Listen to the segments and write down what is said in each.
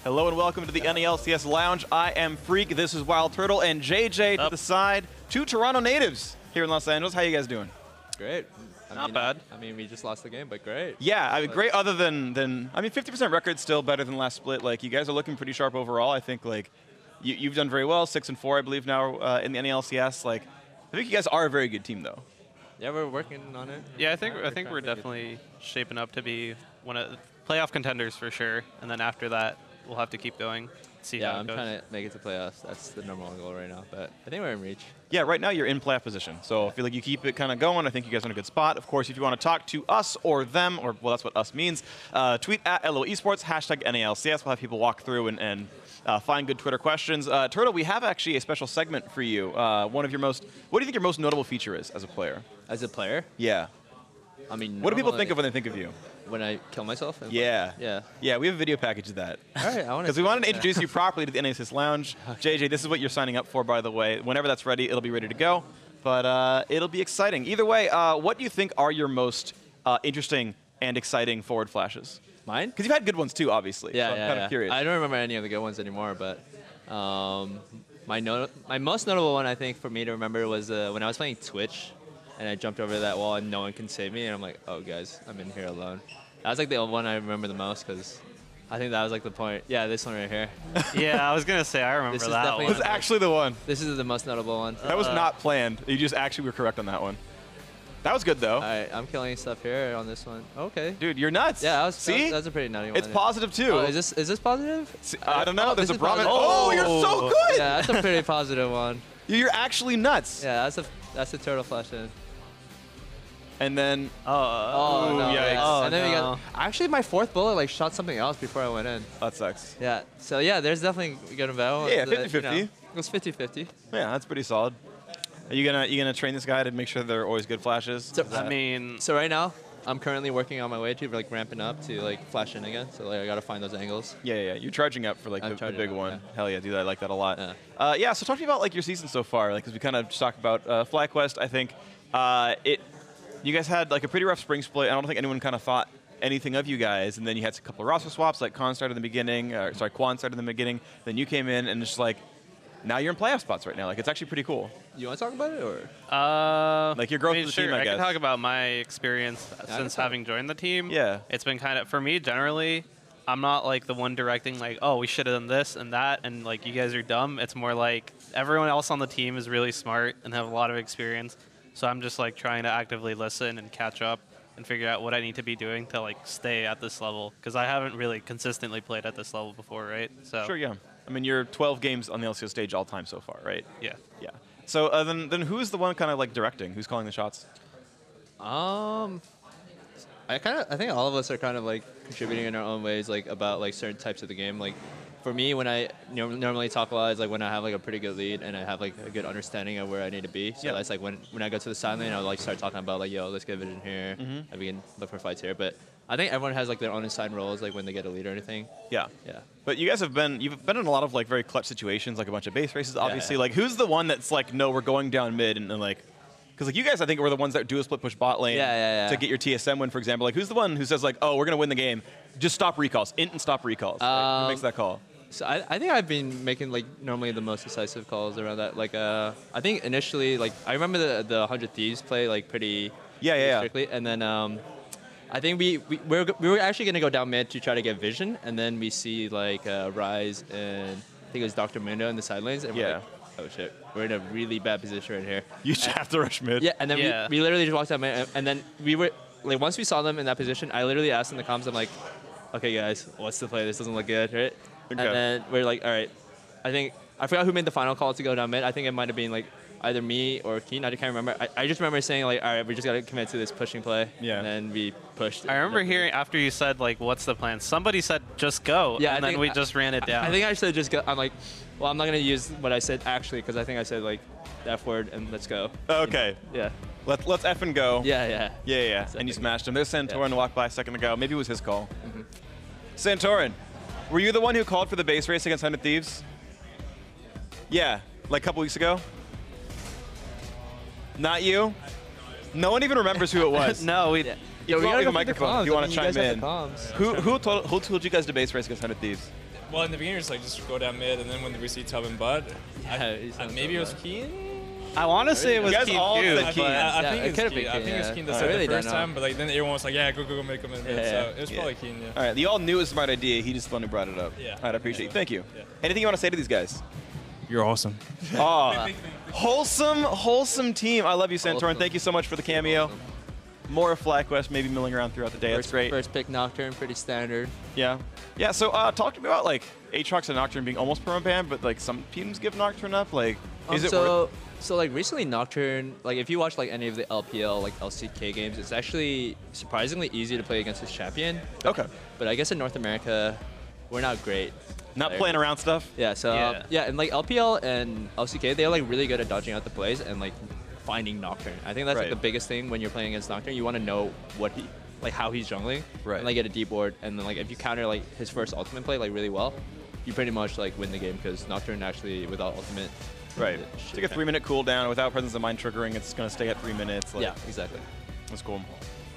Hello and welcome to the NALCS Lounge. I am Freak, this is Wild Turtle, and JJ to the side. Two Toronto natives here in Los Angeles. How you guys doing? Great. Not bad. I mean, we just lost the game, but great. Yeah, I mean, great other than 50% record still better than last split. Like, you guys are looking pretty sharp overall. I think, like, you've done very well, 6-4, I believe, now in the NALCS. Like, I think you guys are a very good team, though. Yeah, we're working on it. Yeah, I think we're definitely shaping up to be one of the playoff contenders for sure. And then after that, we'll have to keep going. See how it goes. I'm trying to make it to playoffs. That's the number one goal right now. But I think we're in reach. Yeah, right now you're in playoff position. So I feel like you keep it kind of going. I think you guys are in a good spot. Of course, if you want to talk to us or them, or, well, that's what us means, tweet at LO Esports, hashtag NALCS. We'll have people walk through and find good Twitter questions. Turtle, we have actually a special segment for you. What do you think your most notable feature is as a player? As a player? Yeah. I mean, what do people think of when they think of you? When I kill myself? Yeah. Yeah. Yeah, we have a video package of that. All right, I want to. Because we wanted to introduce you properly to the NALCS Lounge. JJ, this is what you're signing up for, by the way. Whenever that's ready, it'll be ready to go. But it'll be exciting. Either way, what do you think are your most interesting and exciting forward flashes? Mine? Because you've had good ones too, obviously. Yeah, so I'm kind of curious. I don't remember any of the good ones anymore, but my most notable one, I think, for me to remember was when I was playing Twitch, and I jumped over that wall and no one can save me, and I'm like, oh, guys, I'm in here alone. That was like the one I remember the most because I think that was like the point. Yeah, this one right here. Yeah, I was going to say, I remember that one. This is actually the one. This is the most notable one. That was not planned. You just actually were correct on that one. That was good, though. All right, I'm killing stuff here on this one. Okay. Dude, you're nuts. Yeah, See? that's a pretty nutty one. It's positive, too. Oh, is this positive? See, I don't know. There's this a is problem. positive. Oh, you're so good. Yeah, that's a pretty positive one. You're actually nuts. Yeah, that's a turtle flash in. And then, Oh, no. yikes. Yeah. And then we no. got, actually, my fourth bullet like shot something else before I went in. that sucks. Yeah. So yeah, there's definitely good and bad. Yeah, ones that, 50-50. It was 50-50. Yeah, that's pretty solid. Are you gonna train this guy to make sure they're always good flashes? So, I mean, so right now, I'm currently working on my way to like ramping up to like flash in again. So like I gotta find those angles. Yeah. You're charging up for like I'm the charging big up, one. yeah. Hell yeah, dude, I like that a lot. Yeah. Yeah. So talk to me about like your season so far, like, because we kind of just talked about FlyQuest. I think you guys had like a pretty rough spring split. I don't think anyone kind of thought anything of you guys, and then you had a couple of roster swaps. Like Quan started in the beginning. Quan started in the beginning. Then you came in, and it's just like now you're in playoff spots right now. Like it's actually pretty cool. You want to talk about it or? Like your growth of the sure, team, I guess. can talk about my experience since talk. having joined the team. Yeah. It's been kind of, for me, generally, I'm not like the one directing like, oh, we should have done this and that, and like you guys are dumb. It's more like everyone else on the team is really smart and have a lot of experience. So I'm just like trying to actively listen and catch up and figure out what I need to be doing to like stay at this level, because I haven't really consistently played at this level before, right? So Sure, yeah. I mean, you're 12 games on the LCS stage all time so far, right? yeah. Yeah. So then who's the one kind of like directing? Who's calling the shots? I think all of us are kind of like contributing in our own ways, like about like certain types of the game. Like for me, when I normally talk a lot is like when I have like a pretty good lead and I have like a good understanding of where I need to be. So Yeah. that's like when I go to the side lane, I'll like start talking about like, yo, let's get vision here, and we can look for fights here. But I think everyone has like their own assigned roles, like when they get a lead or anything. Yeah. Yeah. But you guys you've been in a lot of like very clutch situations, like a bunch of base races, obviously. yeah. Like who's the one that's like, no, we're going down mid and like, because like you guys, I think were the ones that do a split push bot lane to get your TSM win, for example. Like who's the one who says like, oh, we're gonna win the game, just stop recalls, int and stop recalls. Like, who makes that call? So I think I've been making like normally the most decisive calls around that. Like I think initially like I remember the 100 Thieves play like pretty strictly, and then I think we were actually gonna go down mid to try to get vision, and then we see like Rise and I think it was Dr. Mundo in the side lanes, and we're like, oh shit, we're in a really bad position right here. You just have to rush mid. Yeah, and then we literally just walked down mid, and then we were like once we saw them in that position, I literally asked in the comms, I'm like, okay guys, what's the play? This doesn't look good, right? Okay. And then we're like, all right, I forgot who made the final call to go down mid. I think it might have been like either me or Keen. I can't remember. I just remember saying like, all right, we just got to commit to this pushing play. Yeah. And then we pushed. I remember hearing after you said like, what's the plan? Somebody said just go, Yeah, and then we just ran it down. I think I should just go. I'm like, well, I'm not gonna use what I said actually because I think I said like the F word and let's go. Okay. Yeah. Let's effing go. Yeah. Yeah. And you smashed him. There's Santorin walked by a second ago. Maybe it was his call. Santorin, were you the one who called for the base race against 100 Thieves? Yeah, like a couple weeks ago? Not you? No one even remembers who it was. No, we. Yeah. You we probably gotta the go through microphone comms. if you want I to mean, chime you guys in. have the comms. Who told you guys to base race against 100 Thieves? Well, in the beginning, it's like just go down mid, and then when we see Tub and Bud, maybe it was Keen. I want to say it was You guys Keen all too, said but Keen. I think it it's could've Keen. been I think Keen, it was yeah. Keen that I said really the don't first know. time, but like then everyone was like, yeah, go make him in mid. Yeah. So it was probably Keen. Yeah. All right, you all knew it was a smart idea. He just the one who brought it up. Yeah. All right, I appreciate it. Thank you. Yeah. Anything you want to say to these guys? You're awesome. Oh, wholesome team. I love you, Santorin. Wholesome. Thank you so much for the cameo. More of FlyQuest maybe milling around throughout the day. That's great. First pick Nocturne, pretty standard. Yeah. Yeah, so talk to me about like Aatrox and Nocturne being almost permaban, but like some teams give Nocturne up. Like, is it worth So like recently Nocturne, like if you watch like any of the LPL like LCK games, it's actually surprisingly easy to play against his champion. Okay. But I guess in North America, we're not great. Not playing around stuff? Yeah, so and like LPL and LCK, they're like really good at dodging out the plays and like finding Nocturne. I think that's like Right. the biggest thing when you're playing against Nocturne. You want to know what he, like how he's jungling, Right. and like get a deep board, and then like if you counter like his first ultimate play like really well, you pretty much like win the game because Nocturne actually without ultimate. Right. it It's should- like a 3-minute cooldown. Without Presence of Mind triggering, it's going to stay at 3 minutes. Like, Yeah, exactly. That's cool.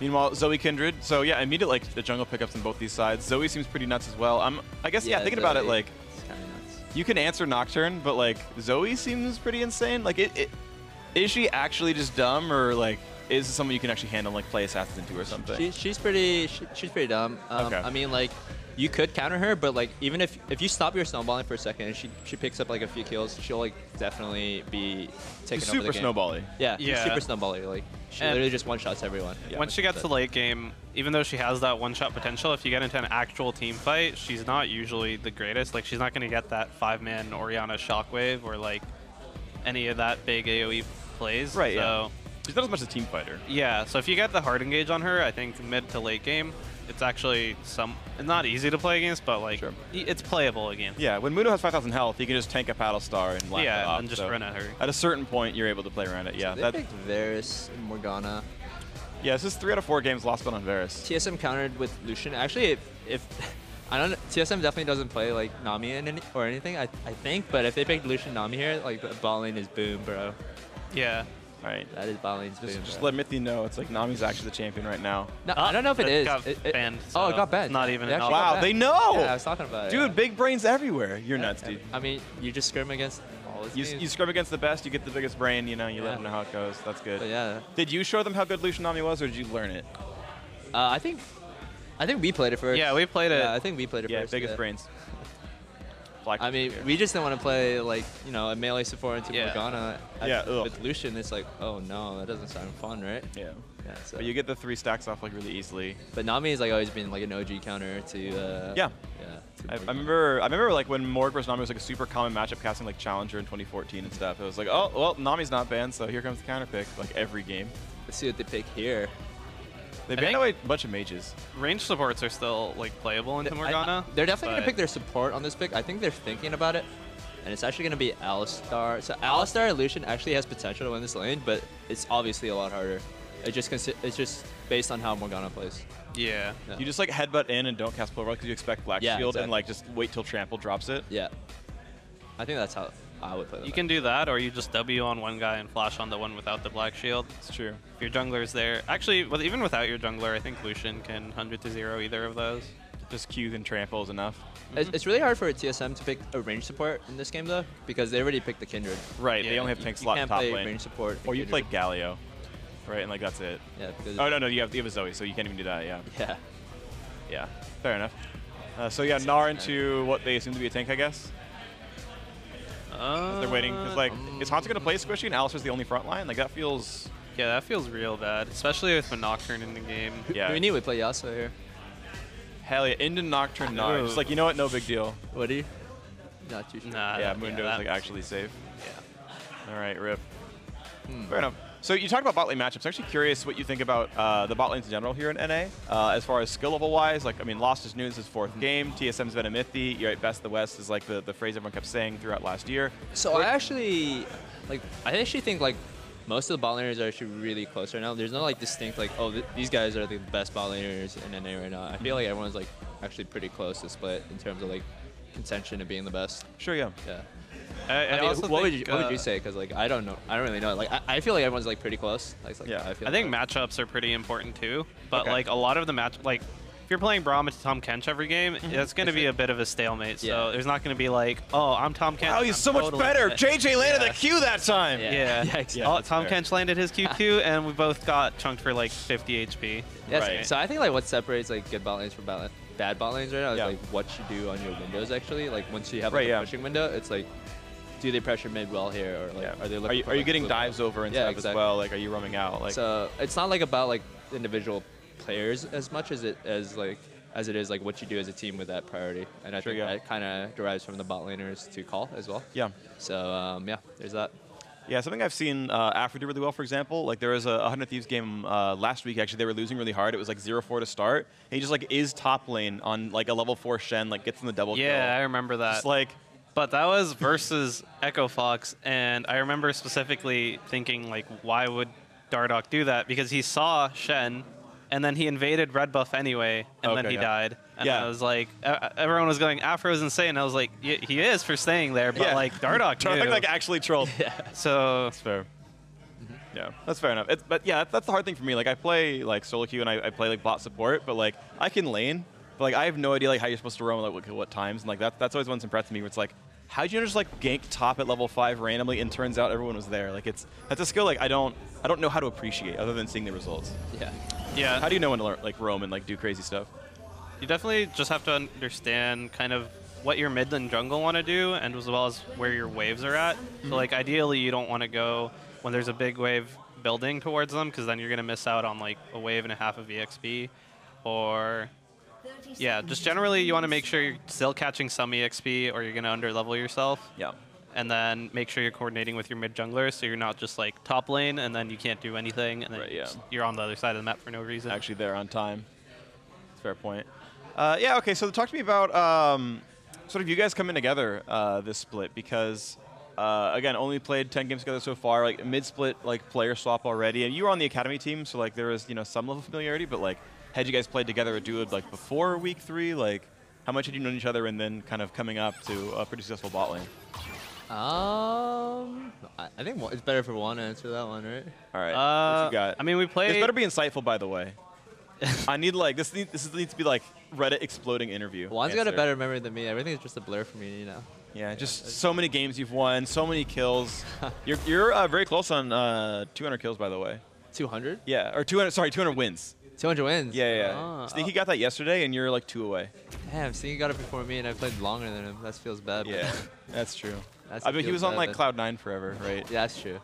Meanwhile, Zoe Kindred. So yeah, immediate like the jungle pickups on both these sides. Zoe seems pretty nuts as well. I guess yeah, thinking about it, Zoe, like it's kinda nuts. you can answer Nocturne, but like Zoe seems pretty insane. Like is she actually just dumb, or like is this someone you can actually handle, like play assassins into or something? She's pretty dumb. Okay. I mean, like, you could counter her, but like, even if you stop your snowballing for a second and she picks up like a few kills, she'll like definitely be taking She's over super the game. snowbally. Yeah, she's Yeah. super snowbally. Like, she And literally just one shots everyone. Yeah, Once she gets to late game, even though she has that one-shot potential, if you get into an actual team fight, she's not usually the greatest. Like, she's not going to get that 5-man Orianna Shockwave or, like, any of that big AoE plays. Right, so, yeah. She's not as much a team fighter. yeah, so if you get the hard engage on her, I think mid to late game, it's actually not easy to play against, but, like, Sure. it's playable against. Yeah, when Muno has 5,000 health, he can just tank a Paddle Star and laugh it Yeah, off. and just So run at her. At a certain point, you're able to play around it. Yeah, They picked Varus and Morgana. yeah. This is 3 out of 4 games lost on Varus. TSM countered with Lucian. Actually, if I don't know, TSM definitely doesn't play like Nami or anything. I think, but if they picked Lucian Nami here, like the bot lane is boom, bro. Yeah. All right. That is bot lane's boom. Just bro. let Mithy know it's like Nami's actually the champion right now. No, I don't know if it is. got banned, oh, it so got banned. it's not even It an actually got Wow, banned. they know! Yeah, I was talking about it. Dude, big brains everywhere. You're nuts, dude. I mean, you just scrim against all these teams. You scrub against the best, you get the biggest brain, you know, you let Yeah. them know how it goes. That's good. But yeah, Did you show them how good Lucian Nami was, or did you learn it? I think we played it first. Yeah, we played it. Yeah, I think we played it Yeah, first. biggest yeah. brains. Black I mean, here. we just didn't want to play like a melee support into Yeah. Morgana. Yeah, ugh. With Lucian, it's like, oh no, that doesn't sound fun, right? Yeah. Yeah. So. But you get the 3 stacks off like really easily. But Nami has like always been like an OG counter to. Yeah. Yeah. I remember like when Morg versus Nami was like a super common matchup casting like Challenger in 2014 and stuff. It was like, oh well, Nami's not banned, so here comes the counter pick like every game. Let's see what they pick here. They I banned think- away a bunch of mages. Range supports are still, like, playable into Morgana. They're definitely gonna but- pick their support on this pick. I think they're thinking about it, and it's actually gonna be Alistar. So Alistar Lucian actually has potential to win this lane, but it's obviously a lot harder. It's just based on how Morgana plays. Yeah. Yeah. You just like headbutt in and don't cast Pull because you expect Black Yeah, Shield and exactly. like just wait till Trample drops it. Yeah. I think that's how I would play. You can do that, or you just W on one guy and flash on the one without the black shield. It's true. If your jungler's there. Actually, even without your jungler, I think Lucian can 100 to 0 either of those. Just Q and Trample is enough. It's really hard for a TSM to pick a range support in this game though, because they already picked the Kindred. Right, they Yeah, only have tank You slot in can't top play lane. range support. Or you play Kindred. Galio. Right, and like that's it. Yeah, because Oh no, you have a Zoe, so you can't even do that, yeah. yeah. Yeah. Fair enough. So yeah, Gnar into what they assume to be a tank, I guess. They're waiting because like, is Hanzo gonna play Squishy and Alistar's the only front line? Like that feels. Yeah, that feels real bad, especially with Nocturne in the game. Yeah. We need to play Yasuo here. Hell yeah, into Nocturne Gnar. Just like, you know what? No big deal. What do you? Not too sure. Nah, Yeah, that- Mundo is that- like actually safe. Yeah. All right, rip. Fair enough. So you talked about bot lane matchups. I'm actually curious what you think about the bot lanes in general here in NA. As far as skill level wise, like I mean, Lost is Nunes' 4th game. TSM's been a Mythy. You're right, best of the West is like the phrase everyone kept saying throughout last year. So I actually think like most of the bot laners are actually really close right now. There's no like distinct like, oh, these guys are the best bot laners in NA right now. I feel like everyone's like actually pretty close to split in terms of like contention of being the best. Sure, yeah. Yeah. I I mean, also what would think, you say? Because like I don't know. I don't really know. Like I feel like everyone's like pretty close. Like, Yeah. I I think matchups are pretty important too, but Okay. like a lot of the if you're playing Braum into Tahm Kench every game, it's going to be a bit of a stalemate. So there's not going to be like, oh, I'm Tahm Kench. Oh, he's so much better. JJ landed the Q that time. Yeah. Exactly. Tahm Kench landed his Q2, and we both got chunked for like 50 HP. Right. So I think like what separates like good bot lanes from bad bot lanes right now is Yeah. like what you do on your windows actually. Like once you have like, Right, a yeah. pushing window, it's like, do they pressure mid well here, or like are they looking for, Are you like, getting flip dives over and Yeah, stuff exactly. as well? Like, are you roaming out? Like, So it's not like about like individual players as much as it is like what you do as a team with that priority. And I Sure, think yeah. that kind of derives from the bot laners to call as well. yeah. So yeah, there's that. Yeah, something I've seen Afro do really well, for example, like there was a 100 Thieves game last week, actually, they were losing really hard. It was like 0-4 to start. And he just like is top lane on like a level 4 Shen, like gets in the double kill. Yeah, I remember that. Just like, But that was versus Echo Fox, and I remember specifically thinking, like, why would Dardoch do that? Because he saw Shen, and then he invaded red buff anyway, and then Okay, he yeah. died. And Yeah. I was like, everyone was going, Afro's insane. I was like, he is for staying there, but Yeah. like Dardoch Dardoch knew. like actually trolled. So That's fair. Yeah, that's fair enough. But yeah, that's the hard thing for me. Like I play like solo queue and I play like bot support, but like I can lane, but like I have no idea like how you're supposed to roam like what times, and like that's always one's impressed me. Where it's like, how'd you just like gank top at level 5 randomly, and turns out everyone was there. Like that's a skill like I don't know how to appreciate other than seeing the results. Yeah. yeah, How do you know when to learn, like roam and like do crazy stuff? you definitely just have to understand kind of what your mid and jungle want to do, and as well as where your waves are at. So like ideally you don't want to go when there's a big wave building towards them, because then you're going to miss out on like a wave and a half of EXP. Or yeah, just generally you want to make sure you're still catching some EXP, or you're going to underlevel yourself. Yeah. And then make sure you're coordinating with your mid jungler, so you're not just like top lane and then you can't do anything, and then Right, yeah. you're on the other side of the map for no reason. Actually there on time. That's a fair point. Yeah, okay, so talk to me about sort of you guys coming together this split, because again, only played 10 games together so far, like mid-split like player swap already, and you were on the academy team, so like there was some level of familiarity, but like had you guys played together a duo like before week 3? Like how much had you known each other, and then kind of coming up to a pretty successful bot lane? I think it's better for Juan to answer that one, right? All right, what you got? I mean, we played. This better be insightful, by the way. I need like this needs to be like Reddit exploding interview. Juan's got a answer. better memory than me. Everything's just a blur for me, Yeah, just so many games you've won, so many kills. You're very close on 200 kills, by the way. 200? Yeah, or 200. Sorry, 200 wins. 200 wins. Yeah. Oh, Sneaky got that yesterday, and you're like 2 away. Damn, Sneaky got it before me, and I played longer than him. That feels bad. but- Yeah, that's true. That's I mean, he feels was on bad like then. Cloud 9 forever, right? Yeah, that's true.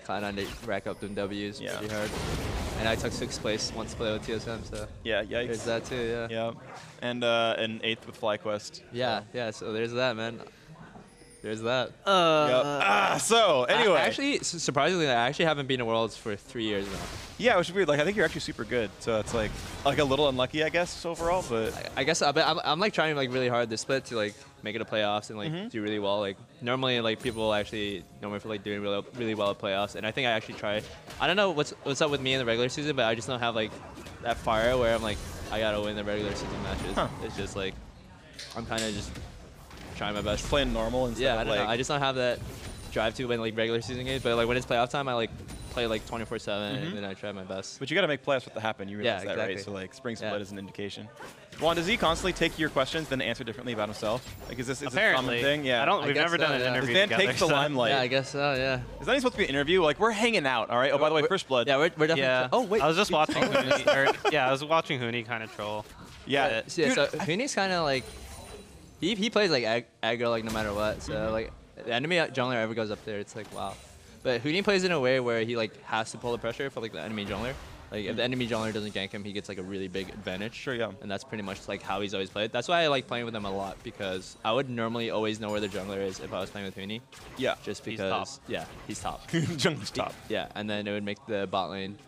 Cloud9 to rack up them W's Yeah. pretty hard. And I took 6th place once played with TSM, so Yeah, there's yikes. that too, yeah. Yeah, and 8th with FlyQuest. Yeah, so there's that, man. There's that. Yep. So anyway, Actually, surprisingly, I actually haven't been in Worlds for 3 years now. yeah, which is weird. Like I think you're actually super good, so it's like a little unlucky, I guess, overall. But I guess I'm like trying like really hard this split to like make it to playoffs and like do really well. Like normally like people actually know me for like doing really well at playoffs, and I think I actually try. I don't know what's up with me in the regular season, but I just don't have like that fire where I'm like I gotta win the regular season matches. Huh. It's just like I'm kind of just trying my best. playing normal instead Yeah, of I don't like know. I just don't have that drive to win like regular season games, but like when it's playoff time, I like play like 24/7 and then I try my best. But you got to make playoffs for it to happen. You realize Yeah, that, right? exactly. So like spring split Yeah. is an indication. Juan, does he constantly take your questions then answer differently about himself? Like, is this a common Apparently, thing? Yeah. I we've guess never so, done an yeah. interview This man together. takes the so- limelight. Yeah, I guess so. Yeah. Is that even supposed to be an interview? Like, we're hanging out, all right? Oh, by the way, First Blood. Yeah, we're definitely. Yeah. Oh wait. I was just watching. Hooney, I was watching Hooney kind of troll. Yeah. Yeah, Dude, so Hooney's kind of like he plays like aggro like no matter what. So like the enemy jungler ever goes up there, it's like wow. But Hooney plays in a way where he like has to pull the pressure for like the enemy jungler. Like if the enemy jungler doesn't gank him, he gets like a really big advantage. Sure, yeah. And that's pretty much like how he's always played. That's why I like playing with him a lot, because I would normally always know where the jungler is if I was playing with Hooney. Yeah. Just He's because top. he's top. Jungle's top. Yeah, and then it would make the bot lane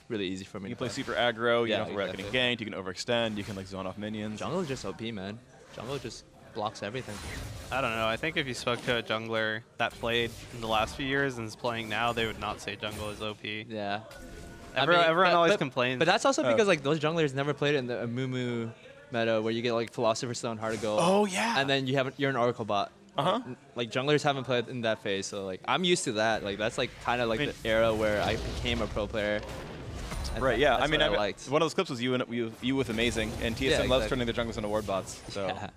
really easy for me. You to can play super aggro, you Yeah, don't have to worry about getting exactly. ganked, you can overextend, you can like zone off minions. Jungle is just OP, man. Jungle just blocks everything. I don't know. I think if you spoke to a jungler that played in the last few years and is playing now, they would not say jungle is OP. Yeah. Everyone always but- complains. But that's also because like those junglers never played in the Amumu meta where you get like Philosopher's Stone, Heart of Gold. Oh, yeah. And then you're an Oracle bot. Uh-huh. Like junglers haven't played in that phase, so like I'm used to that. Like that's like kind of like the era where I became a pro player. And Right, yeah. that's I mean, what I liked. one of those clips was you with Amazing, and TSM loves turning the junglers into ward bots. So. Yeah.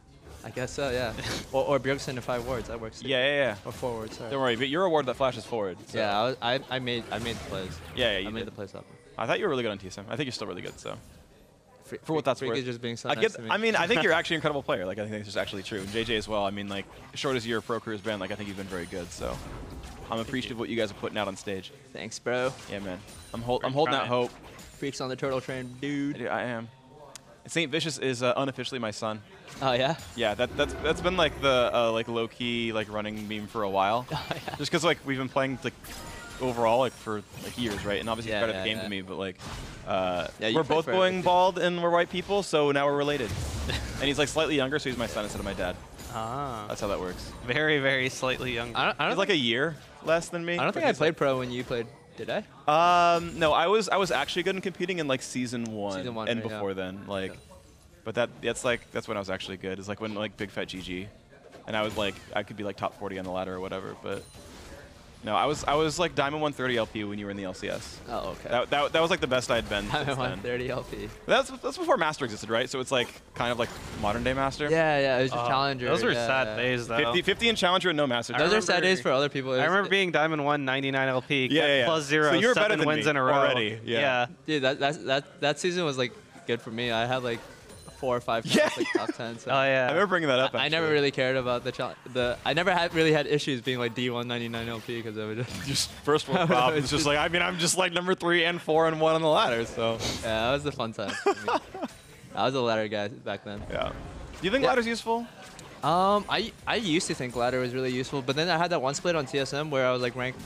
I guess so, yeah. or Bjergsen to 5 wards, that works too. Yeah. Or 4 wards, sorry. Don't worry, but you're a ward that flashes forward. So. Yeah, I made the plays. Yeah, you I made did. the plays up. I thought you were really good on TSM. I think you're still really good, so. For what that's Freak worth. is just being so I nice to me. mean, I think you're actually an incredible player. Like, I think it's just actually true. And JJ as well. I mean, like, short as your pro career's been, like, I think you've been very good. So, I'm appreciative of what you guys are putting out on stage. Thanks, bro. Yeah, man. I'm holding out hope. Freaks on the turtle train, dude. I am. Saint Vicious is unofficially my son. Oh yeah. Yeah, that's been like the like low key like running meme for a while. Oh, yeah. Just because like we've been playing like overall like for like years, right? And obviously Yeah, he's better at the yeah, game yeah. than me, but like you we're play both forever, going too. bald and we're white people, so now we're related. And he's like slightly younger, so he's my son instead of my dad. Ah. That's how that works. Very, very slightly younger. I don't He's like a year less than me. I don't but think I he's, played pro when you played. Did I? No, I was actually good in competing in like season one, Season 1, and right, yeah. before then, like, Yeah. but that's when I was actually good. It's like when like Big Fat GG, and I was like I could be like top 40 on the ladder or whatever. But no, I was like Diamond 130 LP when you were in the LCS. Oh, okay. That was like the best I'd been. I'm since at then. 130 LP. That's before Master existed, right? So it's like kind of like modern day Master. Yeah, it was just Challenger. Those were yeah, sad yeah. days, though. 50 in Challenger and no Master. Those are sad remember- days for other people. I remember being Diamond 1, 99 LP, Yeah. plus 0, So you were better 7 than wins me in a row. already, yeah. Dude, that season was like good for me. I had like 4 or 5 Yeah. like top 10. So Oh, yeah. I remember bringing that up. I never actually. really cared about the challenge. I never really had issues being like D199 LP because I would Just first world problems. It's just like I'm just like number 3 and 4 and 1 on the ladder. So yeah, that was the fun time. for me. I was a ladder guy back then. yeah. Do you think Yeah. ladder's useful? I used to think ladder was really useful, but then I had that one split on TSM where I was like ranked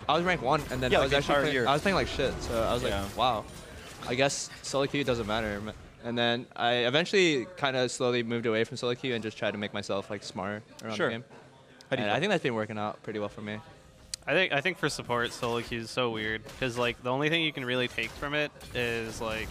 I was ranked 1, and then Yeah, I like was the actually entire playing, year. I was playing like shit. So I was Yeah. like, wow, I guess solo queue doesn't matter. And then I eventually kind of slowly moved away from solo queue and just tried to make myself like smarter around Sure. the game. How do you And I think that's been working out pretty well for me. I think for support, solo queue is so weird because like the only thing you can really take from it is like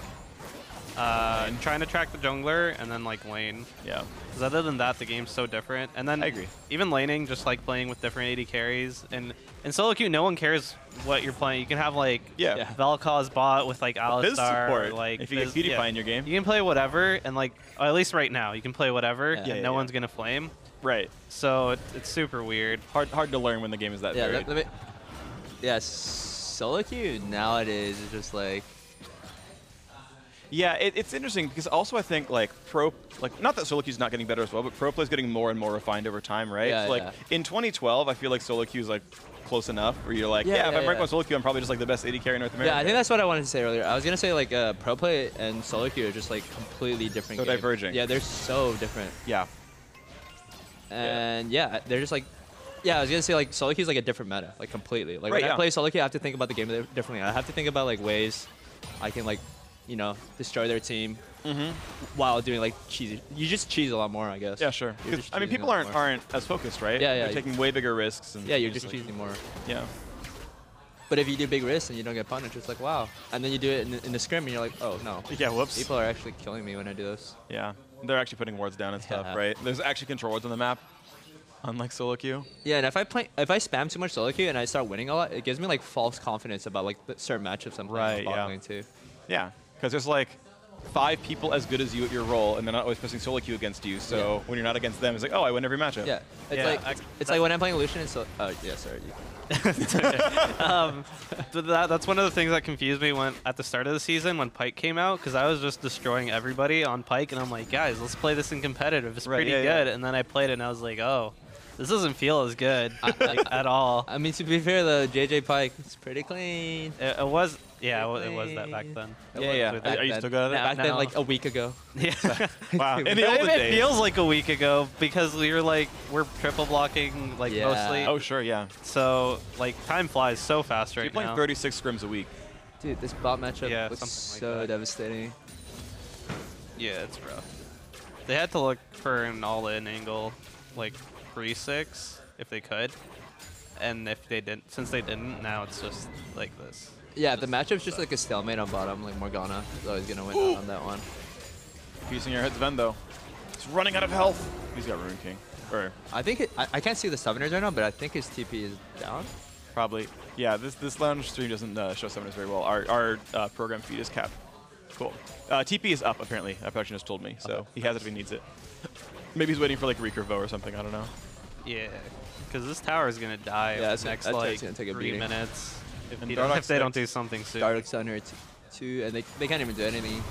trying to track the jungler and then like lane. Yeah. Because other than that, the game's so different. And then I agree. Even laning, just like playing with different AD carries. And in solo queue, no one cares what you're playing. You can have like Yeah. Yeah. Vel'Koz bot with like Fizz Alistar. support. Like If you get Fizz- PewDiePie in your game. You can play whatever, and like at least right now, you can play whatever, Yeah. and Yeah, no yeah. one's gonna flame. Right. So it's super weird. Hard to learn when the game is that Yeah, varied. solo queue nowadays is just like Yeah, it's interesting because also I think like not that solo queue's not getting better as well, but pro play's getting more and more refined over time, right? Yeah, So, like yeah. in 2012, I feel like solo queue's like close enough where you're like, Yeah, if yeah, I'm ranked yeah. on solo queue, I'm probably just like the best AD carry in North America. yeah. I think that's what I wanted to say earlier. I was gonna say like pro play and solo queue are just like completely different. So games. diverging. Yeah, they're so different. Yeah. And yeah, they're just like, yeah, I was gonna say like solo queue is like a different meta, like completely. Like Right, when yeah. I play solo queue, I have to think about the game differently. I have to think about like ways I can like, destroy their team while doing like cheesy. You just cheese a lot more, I guess. Yeah, sure. You're 'Cause, just I mean, cheesing people a lot more. aren't as focused, right? Yeah, yeah. They're taking way bigger risks. And Yeah, you're just like, cheesing more. Yeah. But if you do big risks and you don't get punished, it's like wow. And then you do it in the scrim, and you're like, oh no. Yeah. Whoops. People are actually killing me when I do this. Yeah. They're actually putting wards down and stuff, Yeah. right? There's actually control wards on the map, unlike solo queue. Yeah, and if I spam too much solo queue and I start winning a lot, it gives me like false confidence about like the certain matchups I'm Right, playing yeah. lane too. Yeah, because there's like 5 people as good as you at your role, and they're not always pressing solo queue against you. So Yeah. when you're not against them, it's like, oh, I win every matchup. Yeah, it's Yeah, like it's like when I'm playing Lucian and so. Oh yeah, sorry. That's one of the things that confused me when at the start of the season when Pyke came out, because I was just destroying everybody on Pyke, and I'm like, guys, let's play this in competitive. It's Right, pretty yeah, yeah. good. And then I played it, and I was like, oh, this doesn't feel as good like, at all. I mean, to be fair, the JJ Pyke, it's pretty clean. It was, yeah, it was that back then. It Yeah, was yeah. with Are back you then. still good at it? Back then, No. like a week ago. Yeah. Wow. In the It, olden it days. feels like a week ago because we're triple blocking like Yeah. mostly. Oh, sure, yeah. So like time flies so fast So right you're playing now. 36 scrims a week. Dude, this bot matchup Yeah, looks something like so that. devastating. Yeah, it's rough. They had to look for an all-in angle, like 3-6, if they could. And if they didn't, since they didn't, now it's just like this. Yeah, the matchup's just like a stalemate on bottom. Like Morgana is always gonna win out on that one. Piecing your head's Ven, though. He's running out of health. He's got Rune King. Or, I think I can't see the Summoners right now, but I think his TP is down. Probably. Yeah, this lounge stream doesn't show summoners very well. Our program feed is capped. Cool. TP is up, apparently. Production just told me, so he has it if he needs it. Maybe he's waiting for like Recurvo or something, I don't know. Yeah, because this tower is going to die in the next like gonna take a 3 beating. minutes if, Dardoch they don't sticks. do something soon. Dardoch's down here too, and they can't even do anything.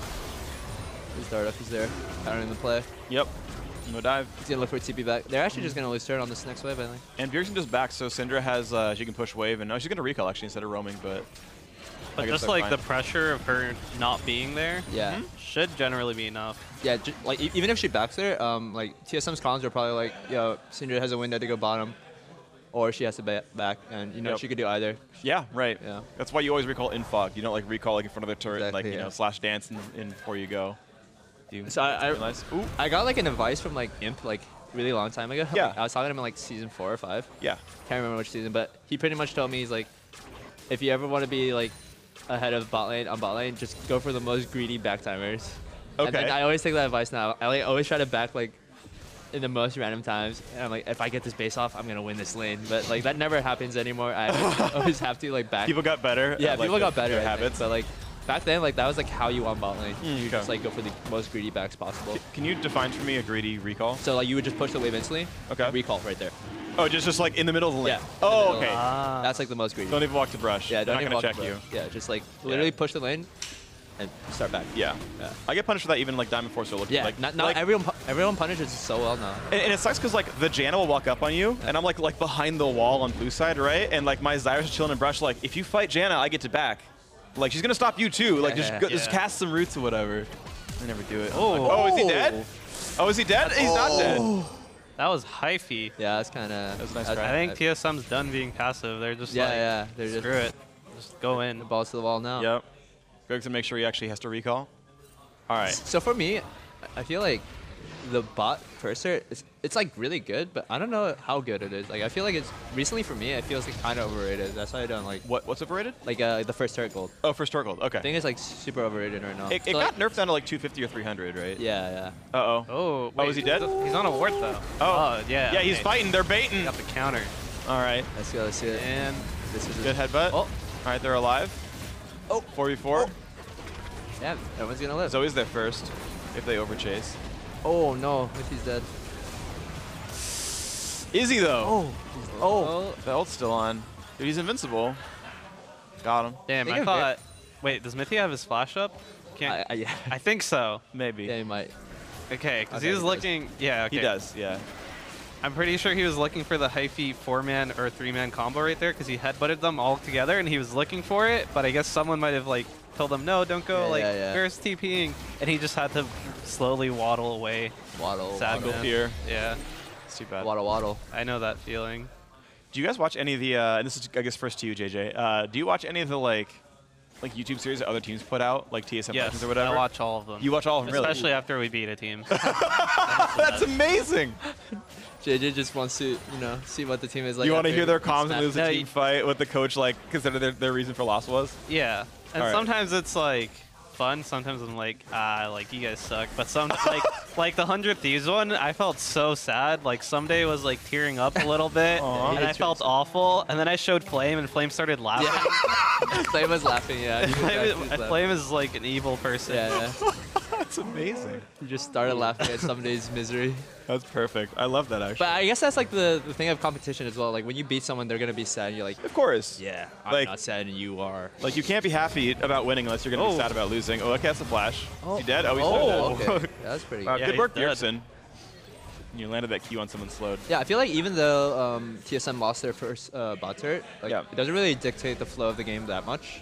This Dardoch is there, countering the play. Yep. No dive. He's gonna look for a TP back. They're actually just gonna lose turn on this next wave, I think. And Bjergsen just back, so Syndra has, she can push wave, and no, she's going to recall actually instead of roaming, but... I But guess just that's like fine. the pressure of her not being there Yeah. should generally be enough. Yeah, like even if she backs there, like TSM's cons are probably like, yo, Syndra has a window to go bottom, or she has to back, and you know Yep. she could do either. Yeah, right. Yeah. That's why you always recall in fog. You don't like recall like in front of the turret, Exactly, like, you yeah. know, slash dance in before you go. So I realize. Ooh. I got like an advice from like Imp like really long time ago. Yeah. Like, I was talking to him in like season 4 or 5. Yeah. Can't remember which season, but he pretty much told me he's like, if you ever want to be like ahead of bot lane on bot lane, just go for the most greedy back timers. And Okay. then I always take that advice now. I like always try to back like in the most random times, and I'm like, if I get this base off, I'm gonna win this lane. But like that never happens anymore. I always have to like back. People got better. Yeah, at, like, people got better their at habits. but like back then, like that was like how you won bot lane. You okay. just like go for the most greedy backs possible. Can you define for me a greedy recall? So like you would just push the wave instantly. Okay. Recall right there. Oh, just like in the middle of the lane. Yeah, in the Oh, middle. okay. Ah. That's like the most greedy. Don't even walk to brush. Yeah, They're don't not even gonna walk check the you. brush. Yeah, just like literally push the lane and start back. Yeah. Yeah. I get punished for that even like Diamond Force are looking Yeah, like. not like, everyone punishes so well now. and it sucks because like the Janna will walk up on you, and I'm like behind the wall on blue side, right? And like my Zyra's is chilling in brush. Like if you fight Janna, I get to back. Like she's gonna stop you too. Like just cast some roots or whatever. I never do it. Oh, is he dead? Oh, is he dead? He's not dead. That was hyphy. Yeah, that's kind of. was a nice I try. think TSM's done being passive. They're just like, Yeah, they're just screw it. Just go in. balls to the wall now. Yep. Greg's gonna make sure he actually has to recall. All right. So for me, I feel like the bot cursor, it's like really good, but I don't know how good it is. Like I feel like it's recently for me, it feels like kind of overrated. That's why I don't like What's overrated? like the first turret gold. Oh, first Torgold. Okay. I think it's like super overrated right now. It So, got like, nerfed down to like 250 or 300, right? yeah. Uh-oh. Oh, Oh, is he dead? He's on a ward though. Oh. yeah. Yeah, he's okay. fighting. They're baiting. Got the counter. All right. Let's go. Let's see it. And This is Good headbutt. Oh. All right, they're alive. Oh. 4v4. Yeah, everyone's gonna live. Zoe's there first if they overchase. Oh no, if he's dead. Is he though? Oh. The ult's still on. Dude, he's invincible. Got him. damn, Think I of thought. Wait, does Mithy have his flash up? Can't. Yeah. I think so. Maybe. Yeah, he might. Okay, because Okay, he was he does. looking. Yeah, okay. He does, yeah. I'm pretty sure he was looking for the hyphy 4-man or 3-man combo right there because he headbutted them all together and he was looking for it, but I guess someone might have like told him, no, don't go, where's TPing? And he just had to slowly waddle away. Waddle. Sad Go man. fear. Yeah, It's too bad. Waddle. I know that feeling. Do you guys watch any of the, and this is, I guess, first to you, JJ. Do you watch any of the, like YouTube series that other teams put out, like TSM Yes, Legends or whatever? I watch all of them. You watch all of them, really? Especially after we beat a team. That's amazing. JJ just wants to, see what the team is like. You want to after hear their he comms and smashed lose a No, team you- fight, what the coach, like, considered their reason for loss was? Yeah, and All right. sometimes it's like fun. Sometimes I'm like, like you guys suck. But some like the 100 Thieves one, I felt so sad. Like someday was like tearing up a little bit, Aw. and I felt awful. And then I showed Flame, and Flame started laughing. Yeah. Flame was laughing, yeah. Flame is like an evil person. Yeah. That's amazing. You just started laughing at some day's misery. That's perfect. I love that, actually. But I guess that's like the thing of competition as well. Like when you beat someone, they're gonna be sad. And you're like, Of course. yeah, I'm Like- not sad, and you are. Like, you can't be happy about winning unless you're going to be Oh. sad about losing. Oh, okay, that's a flash. Is he dead? Oh, he's Oh, not dead. okay. Yeah, that's pretty Wow, good. Yeah, good he's work, dead. Bjergsen. You landed that Q on someone slowed. Yeah, I feel like even though TSM lost their first bot turret, like Yeah. it doesn't really dictate the flow of the game that much.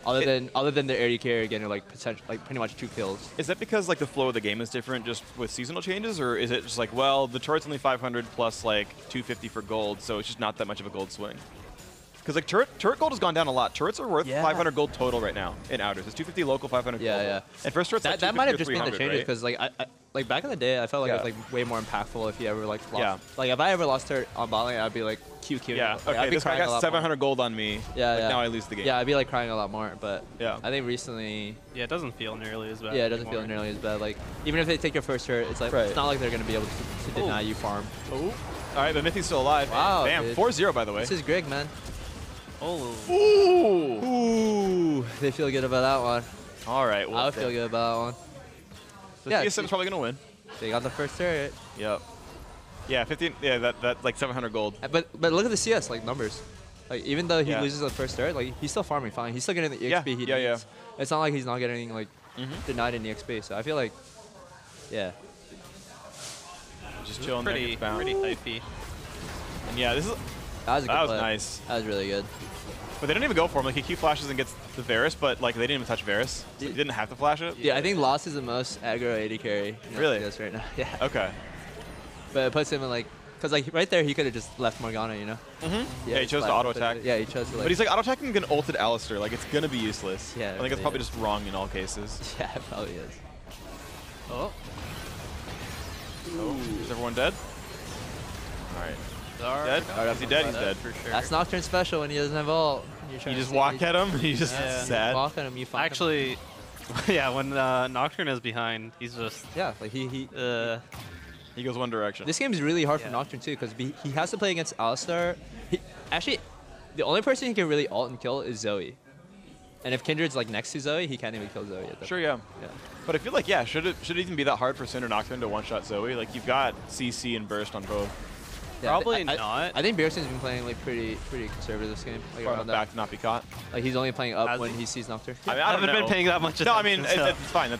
Other than the area carry getting like pretty much 2 kills. Is that because like the flow of the game is different just with seasonal changes, or is it just like, well, the turret's only 500 plus like 250 for gold, so it's just not that much of a gold swing? Because like turret gold has gone down a lot. Turrets are worth Yeah. 500 gold total right now in outers. It's 250 local, 500 Yeah, global. yeah. And first turret's like That might have 250 just or been the 300, changes right? because like back in the day, I felt like Yeah. it was like way more impactful if you ever like lost. Yeah. Like if I ever lost her on bot lane, I'd be like QQ. Yeah. Like, Okay. I'd be This guy crying a got lot 700 gold on me. More. Yeah, like, yeah. Now I lose the game. Yeah, I'd be like crying a lot more. But Yeah. I think recently, Yeah, it doesn't feel nearly as bad. yeah, it doesn't anymore. feel nearly as bad. Like even if they take your first turret, it's like Right. it's not like they're gonna be able to deny you farm. Oh. All right, but Mithy's still alive. Wow, Bam. dude. 4-0 by the way. This is Greg, man. Oh. Ooh, they feel good about that one. All right. Well, I would feel good about that one. So Yeah, TSM's probably gonna win. They got the first turret. Yep. Yeah, 15. Yeah, that like 700 gold. But look at the CS like numbers. Like even though he Yeah. loses the first turret, like he's still farming fine. He's still getting the EXP Yeah, he needs. yeah. It's not like he's not getting like denied an EXP. So I feel like, yeah. Just chilling there. Pretty, gets bound. pretty hypey. And yeah, this is That was a good that was play. nice. That was really good. But they didn't even go for him. Like he Q flashes and gets the Varus, but like they didn't even touch Varus. So he didn't have to flash it. Yeah, I think Lost is the most aggro AD carry. in Really? FPS right now. Yeah. Okay. But it puts him in like, cause like right there he could have just left Morgana, you know. Yeah, he chose to auto attack. Yeah, he chose to like. But he's like auto attacking an ulted Alistar. Like it's gonna be useless. Yeah, I it think it's really probably is. just wrong in all cases. Yeah, it probably is. Oh. Oh, is everyone dead? All right. Zara Dead? got Is he dead? He's that dead. For sure. That's Nocturne special when he doesn't have ult. You just walk at him. He's just Yeah. sad. Walk at him, you find him. Actually, yeah, when Nocturne is behind, he's just. Yeah, like he He goes one direction. This game is really hard for Yeah. Nocturne too, because he has to play against Alistar. Actually, the only person he can really ult and kill is Zoe. And if Kindred's like next to Zoe, he can't even kill Zoe. At that Sure, point. yeah. Yeah. But I feel like, yeah, should it even be that hard for Cinder Nocturne to one-shot Zoe? Like, you've got CC and Burst on both. Yeah, Probably not. I think Beerson's been playing like pretty conservative this game. Like Far around enough back that. to not be caught. Like he's only playing up Has when he? he sees Nocturne. I mean, I I don't haven't know. been paying that much No, I attention. mean, so. it's fine.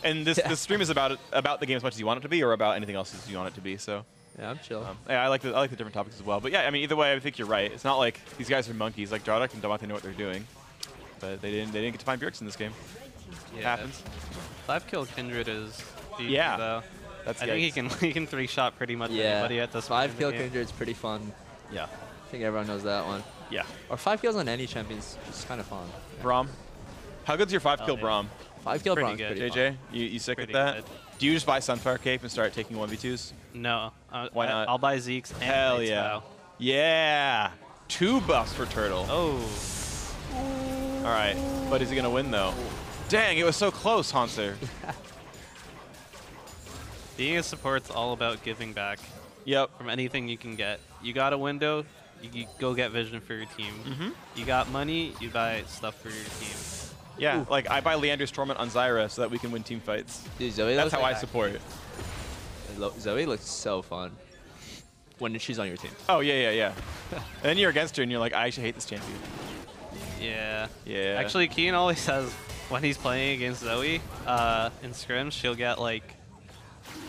And this Yeah. the stream is about the game as much as you want it to be, or about anything else as you want it to be. So, Yeah, I'm chill. yeah, I like the different topics as well. But yeah, I mean, either way, I think you're right. It's not like these guys are monkeys. Like Jardek and Damate know what they're doing, but they didn't get to find Bjergsen in this game. It Yeah. happens. 5-kill Kindred is deep, Yeah. though. That's I think he can 3-shot pretty much anybody at this point. 5-kill Kindred's pretty fun. Yeah. I think everyone knows that one. Yeah. Or 5 kills on any champion's just kind of fun. Braum. How good's your 5-kill yeah. Braum? 5 kill Pretty Braum's good. pretty JJ, fun. you sick Pretty with that? good. Do you just buy Sunfire Cape and start taking 1v2s? No. Why not? I'll buy Zeke's and Hell Knight's yeah. Vow. Yeah. 2 buffs for Turtle. Oh. All right. But is he going to win, though? Dang, it was so close, Hanser. Being a support's all about giving back Yep. from anything you can get. You got a window, you go get vision for your team. You got money, you buy stuff for your team. Yeah, like I buy Leander's Torment on Zyra so that we can win team fights. Dude, Zoe That's looks how I like support it. Zoe looks so fun when she's on your team. Oh, yeah. And then you're against her and you're like, I actually hate this champion. Yeah. Yeah. Actually, Keen always says when he's playing against Zoe in scrims, she'll get like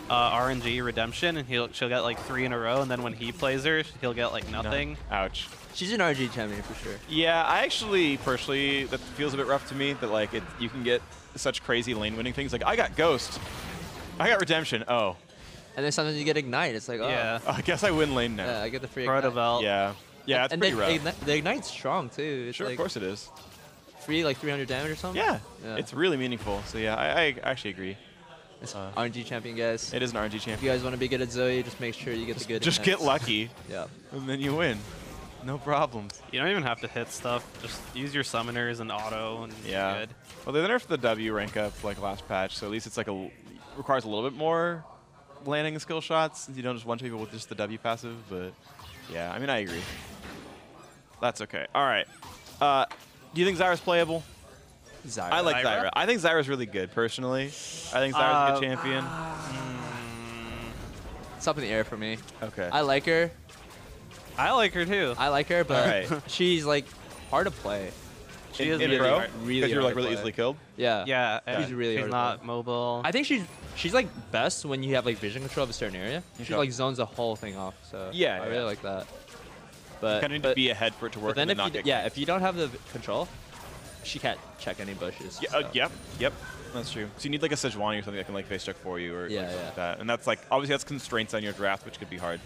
RNG redemption, and she'll get like 3 in a row, and then when he plays her, he'll get like nothing. Ouch. She's an RG champion for sure. Yeah, I actually, personally, that feels a bit rough to me that like you can get such crazy lane winning things. Like, I got Ghost. I got Redemption. Oh. And then sometimes you get Ignite. It's like, oh. Yeah. I guess I win lane now. Yeah, I get the free Ignite. Protobelt. Yeah. Yeah, it's and pretty then rough. the Ignite's strong too. It's Sure, like of course it is. free like 300 damage or something. Yeah. Yeah. It's really meaningful. So yeah, I actually agree. It's RNG champion, guys. It is an RNG If champion. you guys want to be good at Zoe, just make sure you get the good Just get Ignites. lucky, Yeah. and then you win. No problems. You don't even have to hit stuff. Just use your summoners and auto, and Yeah. you're good. Well, they nerfed the W rank up like last patch, so at least it's like requires a little bit more landing skill shots. Since you don't just one people with just the W passive, but yeah, I mean I agree. That's okay. All right. Do you think Zyra's playable? Zyra. I like Zyra? Zyra. I think Zyra's really good personally. I think Zyra's a good champion. It's up in the air for me. Okay. I like her. I like her too. I like her, but Alright. she's like hard to play. She is in really pro? hard. really Because you're hard like to really play. easily killed. Yeah. Yeah, She's really hard She's to not mobile. I think she's like best when you have like vision control of a certain area. She Okay. like zones the whole thing off. So Yeah, I yeah. really like that. But Kind of need to be ahead for it to work. but then and if not you, get yeah, if you don't have the control, she can't check any bushes. Yeah, so. yep. That's true. So you need like a Sejuani or something that can like face check for you, or Yeah, like yeah. that. And that's like obviously that's constraints on your draft, which could be hard.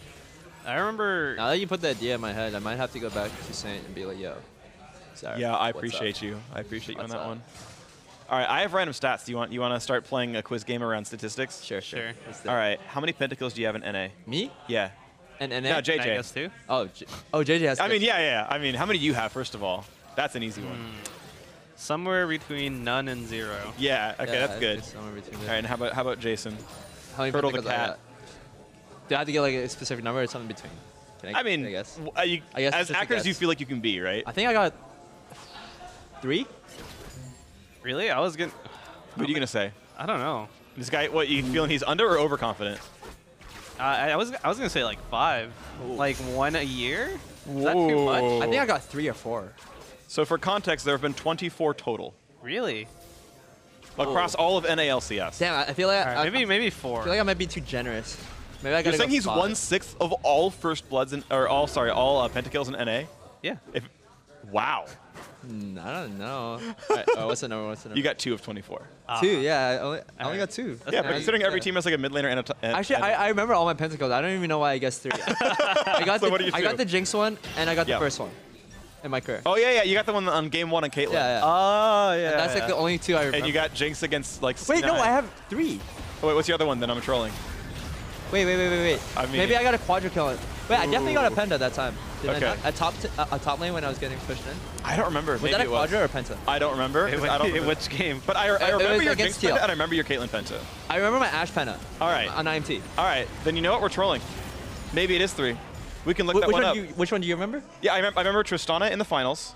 I remember. Now that you put that idea in my head, I might have to go back to Saint and be like, yo. Sorry, Yeah, I what's appreciate up? you. I appreciate What's you on that up? one. All right, I have random stats. Do you want to start playing a quiz game around statistics? Sure. Sure. Let's do All it. right. How many pentacles do you have in NA? Me? Yeah. And No, I JJ. guess too. Oh, JJ has. I mean, yeah. I mean, how many do you have first of all? That's an easy one. Somewhere between none and 0. Yeah. Okay, Yeah, that's good. it's somewhere between All there. right. And how about Jason? How many Turtle the pentacles I cat. got? Do I have to get like a specific number or something between? I mean, I guess. I guess as accurate as you feel like you can be, right? I think I got 3. Really? I was gonna. What are you gonna say? I don't know. This guy, what you feeling? He's under or overconfident? I was gonna say like 5, like 1 a year. Is that too Whoa. much? I think I got 3 or 4. So for context, there have been 24 total Really? across all of NALCS. Damn, I feel like All right, maybe I 4. feel like I might be too generous. Maybe I You're gotta saying go he's 5. 1/6 of all first bloods or all pentakills in NA? Yeah. Wow. I don't know. Right, what's the number? What's the number? You got 2 of 24. 2. Yeah, I only Alright. got 2. Yeah, but considering every team has like a mid laner and a Actually, I remember all my pentacles. I don't even know why I guessed 3. I got So what do you I do? got the Jinx one and I got Yeah. the first one in my career. Oh yeah, you got the one on game 1 on Caitlyn. Yeah, yeah. Oh yeah. That's like the only 2 I remember. And you got Jinx against like. Wait, no, C9. I have 3. Oh, wait, what's the other one? Then I'm trolling. Wait. I mean- Maybe I got a quadra kill. Wait, I definitely got a penta that time. Did I Okay. not? A top lane when I was getting pushed in. I don't remember. Was Maybe that a it was. quadra or penta? I don't remember. 'Cause I don't remember. Which game? But I It remember was your against Jinx TL. penta and I remember your Caitlyn penta. I remember my Ashe penta. All right. On IMT. All right. Then you know what? We're trolling. Maybe it is 3. We can look Which that one up. which one do you remember? Yeah, I remember Tristana in the finals.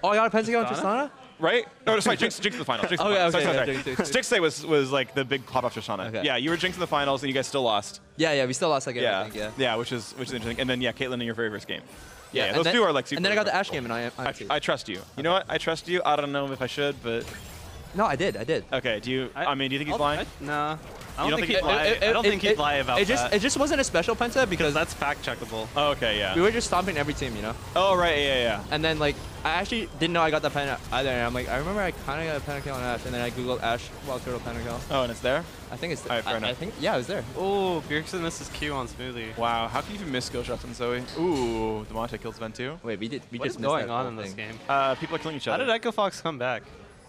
Oh, I got a pentakill on Tristana? Tristana? Right? No, sorry, Jinx in the finals. Jinx in the Okay, finals. okay, Sorry. yeah, Jinx. Jinx Day was like the big pop off Tristana. Okay. Yeah, you were Jinx in the finals and you guys still lost. Yeah, we still lost that game, Yeah. I think, yeah. Yeah, which is interesting. And then Caitlyn in your very first game. Yeah, and those then- 2 are like super. And then I got the respectful. Ashe game in IMT. I trust you. You know what? I trust you. I don't know if I should, but No, I did. okay. Do you? I mean, do you think he's lying? No. I You don't think he'd it- lie. I don't think he'd lie about it just, that. It just wasn't a special penta because That's fact checkable. Oh, okay, yeah. we were just stomping every team, you know? Oh, right, yeah. And then, like, I actually didn't know I got that penta either. And I'm like, I remember I kind of got a pentakill on Ashe. And then I Googled Ashe Wild Turtle pentakill. Oh, and it's there? I think it's, Alright, fair I enough. think, yeah, it was there. Oh, Bjergsen misses Q on Smoothie. Wow, how can you even miss skill shots on Zoe? Ooh, Demonte kills Ven too. Wait, we What just is missed going that on whole in this thing. game? People are killing each How other. did Echo Fox come back?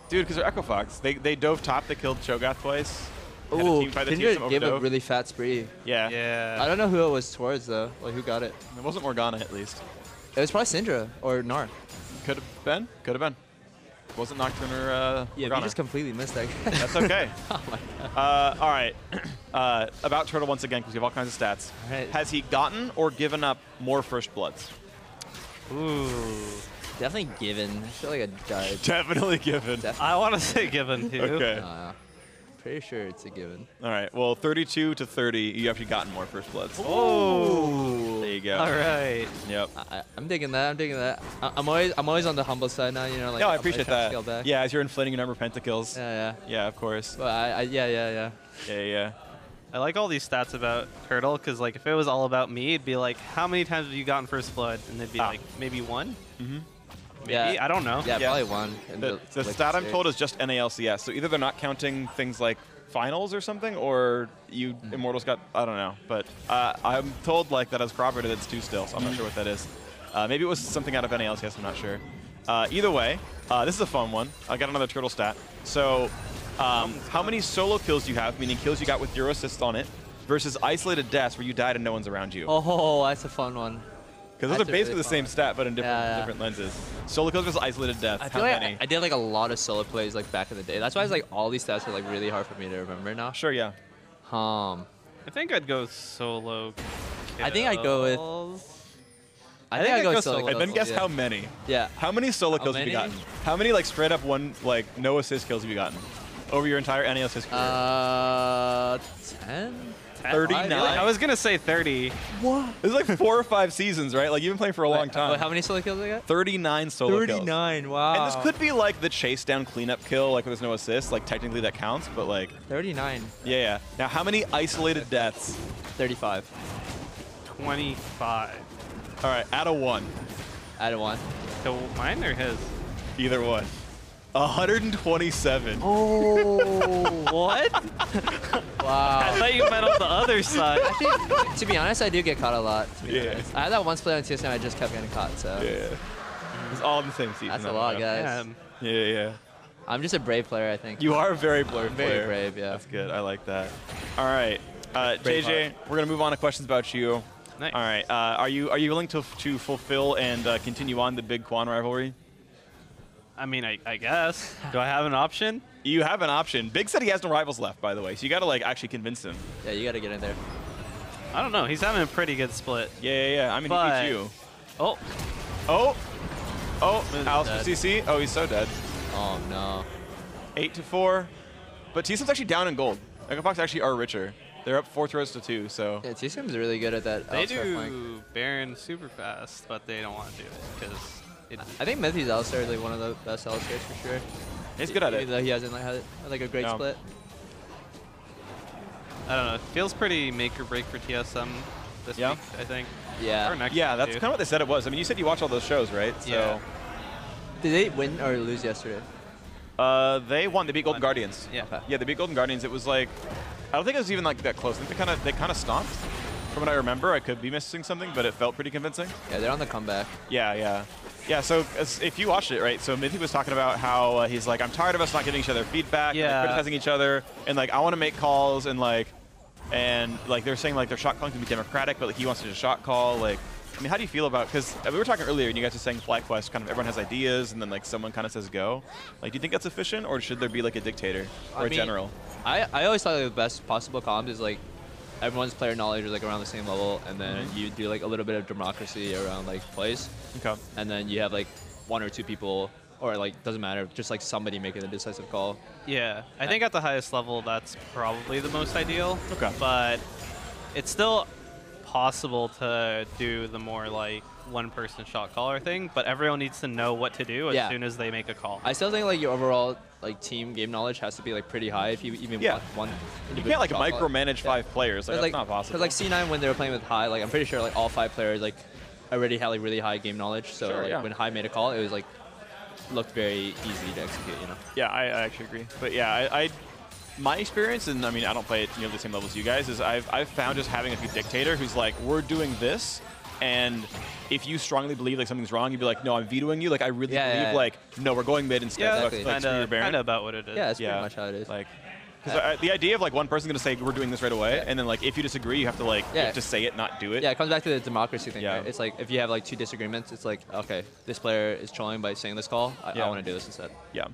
Dude, because they're Echo Fox. They dove top, they killed Cho'Gath twice. Had a Ooh, team fight, the team Kindred some gave a overdove. really fat spree. Yeah. Yeah. I don't know who it was towards, though. Like, who got it? It wasn't Morgana, at least. It was probably Syndra or Gnar. Could have been. Could have been. Wasn't Nocturne or Yeah, we Morgana. just completely missed that. That's okay. Oh my god. All right. About Turtle once again, because we have all kinds of stats. All right. Has he gotten or given up more First Bloods? Ooh. Definitely given. I feel like I died. Definitely given. I want to say given too. Okay. Pretty sure it's a given. All right. Well, 32 to 30, you actually gotten more First Bloods. Oh. There you go. All right. Yep. I'm digging that. I'm digging that. I'm always on the humble side now. You know, like. No, I I'm appreciate trying to that. scale back. Yeah, as you're inflating your number of pentakills. Yeah. Yeah, of course. But yeah. Yeah. I like all these stats about Turtle because, like, if it was all about me, it'd be like, how many times have you gotten First Blood? And it'd be like, maybe 1? Mm-hmm. Maybe? Yeah. I don't know. Yeah, Yeah. probably 1. in The like, stat I'm series. told is just NALCS. So either they're not counting things like finals or something, or you Immortals got, I don't know. But I'm told like that as corroborated it's 2 still, so I'm not sure what that is. Maybe it was something out of NALCS, I'm not sure. Either way, this is a fun one. I got another Turtle stat. So how many solo kills do you have, meaning kills you got with your assist on it, versus isolated deaths where you died and no one's around you? Oh, that's a fun one. Because those That's are a basically really the same fun stat, but in different, different lenses. Solo kills versus isolated deaths. I How feel like many? I did like a lot of solo plays like back in the day. That's why it's like all these stats are like really hard for me to remember now. Sure, yeah. Um, I think I'd go solo. I think I'd go with- kills. I think I'd go solo. And then kills, guess yeah. how many. Yeah. How many solo How kills have you many? gotten? How many like straight up no assist kills have you gotten over your entire NALCS career? 10. 39. I was gonna say 30. What? This is like 4 or 5 seasons, right? Like you've been playing for a long time. How many solo kills I got? 39 solo kills. 39. Wow. And this could be like the chase down cleanup kill, like when there's no assist. Like technically that counts, but like 39. yeah. Now how many isolated deaths? 35. 25. All right, out of 1. Out of 1. So mine or his? Either one. 127. Oh, what? I Wow. thought you meant on the other side. Actually, to be honest, I do get caught a lot. To be Yeah. honest. I had that once play on TSM, I just kept getting caught. So Yeah. It's all in the same season. that's I a don't lot, know. guys. Yeah. I'm just a brave player, I think. You are a very blurred I'm very player. brave, yeah. That's good. I like that. All right, Brave JJ, we're gonna move on to questions about you. Nice. All right, are you willing to fulfill and continue on the big Quan rivalry? I mean, I guess. Do I have an option? You have an option. Big said he has no rivals left, by the way, so you got to like actually convince him. Yeah, you gotta get in there. I don't know. He's having a pretty good split. Yeah. I mean, he beat you. Oh. Alice for CC. Oh, he's so dead. Oh, no. 8-4. But TSM's actually down in gold. Echo Fox actually are richer. They're up 4 throws to 2, so. Yeah, TSM's really good at that. They Alistar flank. do Baron super fast, but they don't want to do it because I think Mythi's Alistar is like one of the best Alistars for sure. He's good at it. He hasn't like, had like a great split. I don't know. It feels pretty make or break for TSM this week, I think. Yeah. Or next Yeah, week, that's too. kind of what they said it was. I mean, you said you watch all those shows, right? Yeah. Did they win or lose yesterday? So, they won. They beat Golden Guardians. Yeah. Okay. Yeah, they beat Golden Guardians. It was like, I don't think it was even like that close. I think they kind of stomped. From what I remember, I could be missing something, but it felt pretty convincing. Yeah, they're on the comeback. Yeah. So if you watched it, right? So Mythic was talking about how he's like, I'm tired of us not giving each other feedback, and, like, criticizing each other, and like I want to make calls, and like they're saying like their shot calling can be democratic, but like he wants to just shot call. Like, I mean, how do you feel about? Because we were talking earlier, and you guys were saying FlyQuest, kind of everyone has ideas, and then like someone kind of says go. Like, do you think that's efficient, or should there be like a dictator or a general? I always thought like, the best possible comms is like everyone's player knowledge is like around the same level, and then you do like a little bit of democracy around like plays. Okay. And then you have like 1 or 2 people, or like doesn't matter, just like somebody making a decisive call. Yeah, I think at the highest level, that's probably the most ideal. Okay. But it's still possible to do the more like one-person shot caller thing, but everyone needs to know what to do as soon as they make a call. I still think like your overall like team game knowledge has to be like pretty high if you even want one. You can't like shot caller. micromanage 5 players. Like, that's not possible. Because like C9 when they were playing with High, like I'm pretty sure like all 5 players like already had like really high game knowledge. So like, when High made a call, it was like looked very easy to execute. You know. Yeah, I actually agree. But yeah, I my experience, and I mean I don't play at the same level as you guys, is I've found just having a good dictator who's like, we're doing this, and if you strongly believe like something's wrong, you'd be like, no, I'm vetoing you. Like I really believe like, no, we're going mid instead. Yeah, Like, that's kind of about what it is. Yeah, that's pretty much how it is. Like, because the idea of like one person's gonna say we're doing this right away, and then like if you disagree, you have to like just say it, not do it. Yeah, it comes back to the democracy thing. Right? It's like if you have like 2 disagreements, it's like okay, this player is trolling by saying this call. I want to do this instead. Yeah.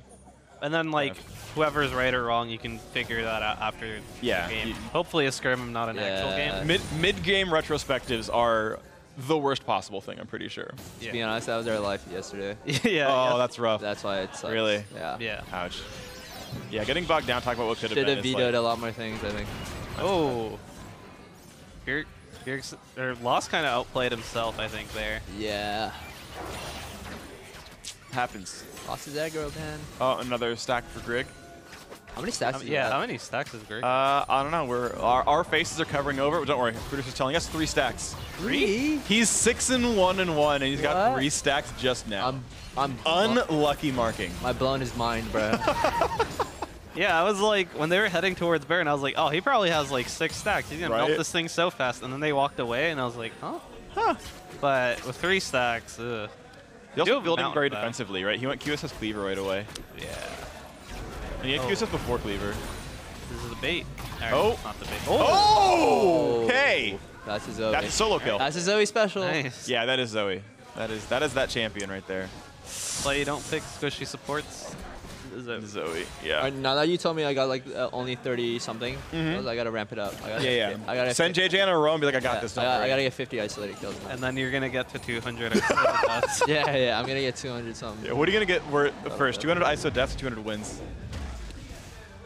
And then like whoever's right or wrong, you can figure that out after the game. Hopefully a scrim, not an actual game. Mid-game retrospectives are the worst possible thing, I'm pretty sure. To be honest, that was our life yesterday. Oh, that's rough. That's why it sucks. Really? Yeah. Ouch. Yeah, getting bogged down talking about what could have been. Should have vetoed a lot more things, I think. Oh. Lost kind of outplayed himself, I think, there. Yeah. Happens. Lost his aggro, man. Oh, another stack for Grig. How many stacks? How many stacks is Grig? I don't know. Our faces are covering over. Don't worry. Producer's telling us 3 stacks. 3? He's 6-1-1, and he's got 3 stacks just now. I'm unlucky marking. My blown his mind, bro. Yeah, I was like, when they were heading towards Baron, I was like, oh, he probably has like 6 stacks. He's gonna melt this thing so fast. And then they walked away, and I was like, huh? But with 3 stacks, ugh. He's also building very defensively, right? He went QSS Cleaver right away. Yeah. And he had QSS before Cleaver. This is the bait. Oh! Not the bait. Oh! Okay! That's a Zoe. That's a solo kill. That's a Zoe special. Nice. Yeah, that is Zoe. That is that champion right there. Play don't pick squishy supports. Zoe, yeah. Right, now that you told me I got like only 30 something, I gotta ramp it up. I gotta send JJ on a row and be like, I got this. I gotta get 50 isolated kills. And then you're gonna get to 200. Yeah, I'm gonna get 200 something. Yeah, what are you gonna get first? 200 ISO deaths, 200 wins.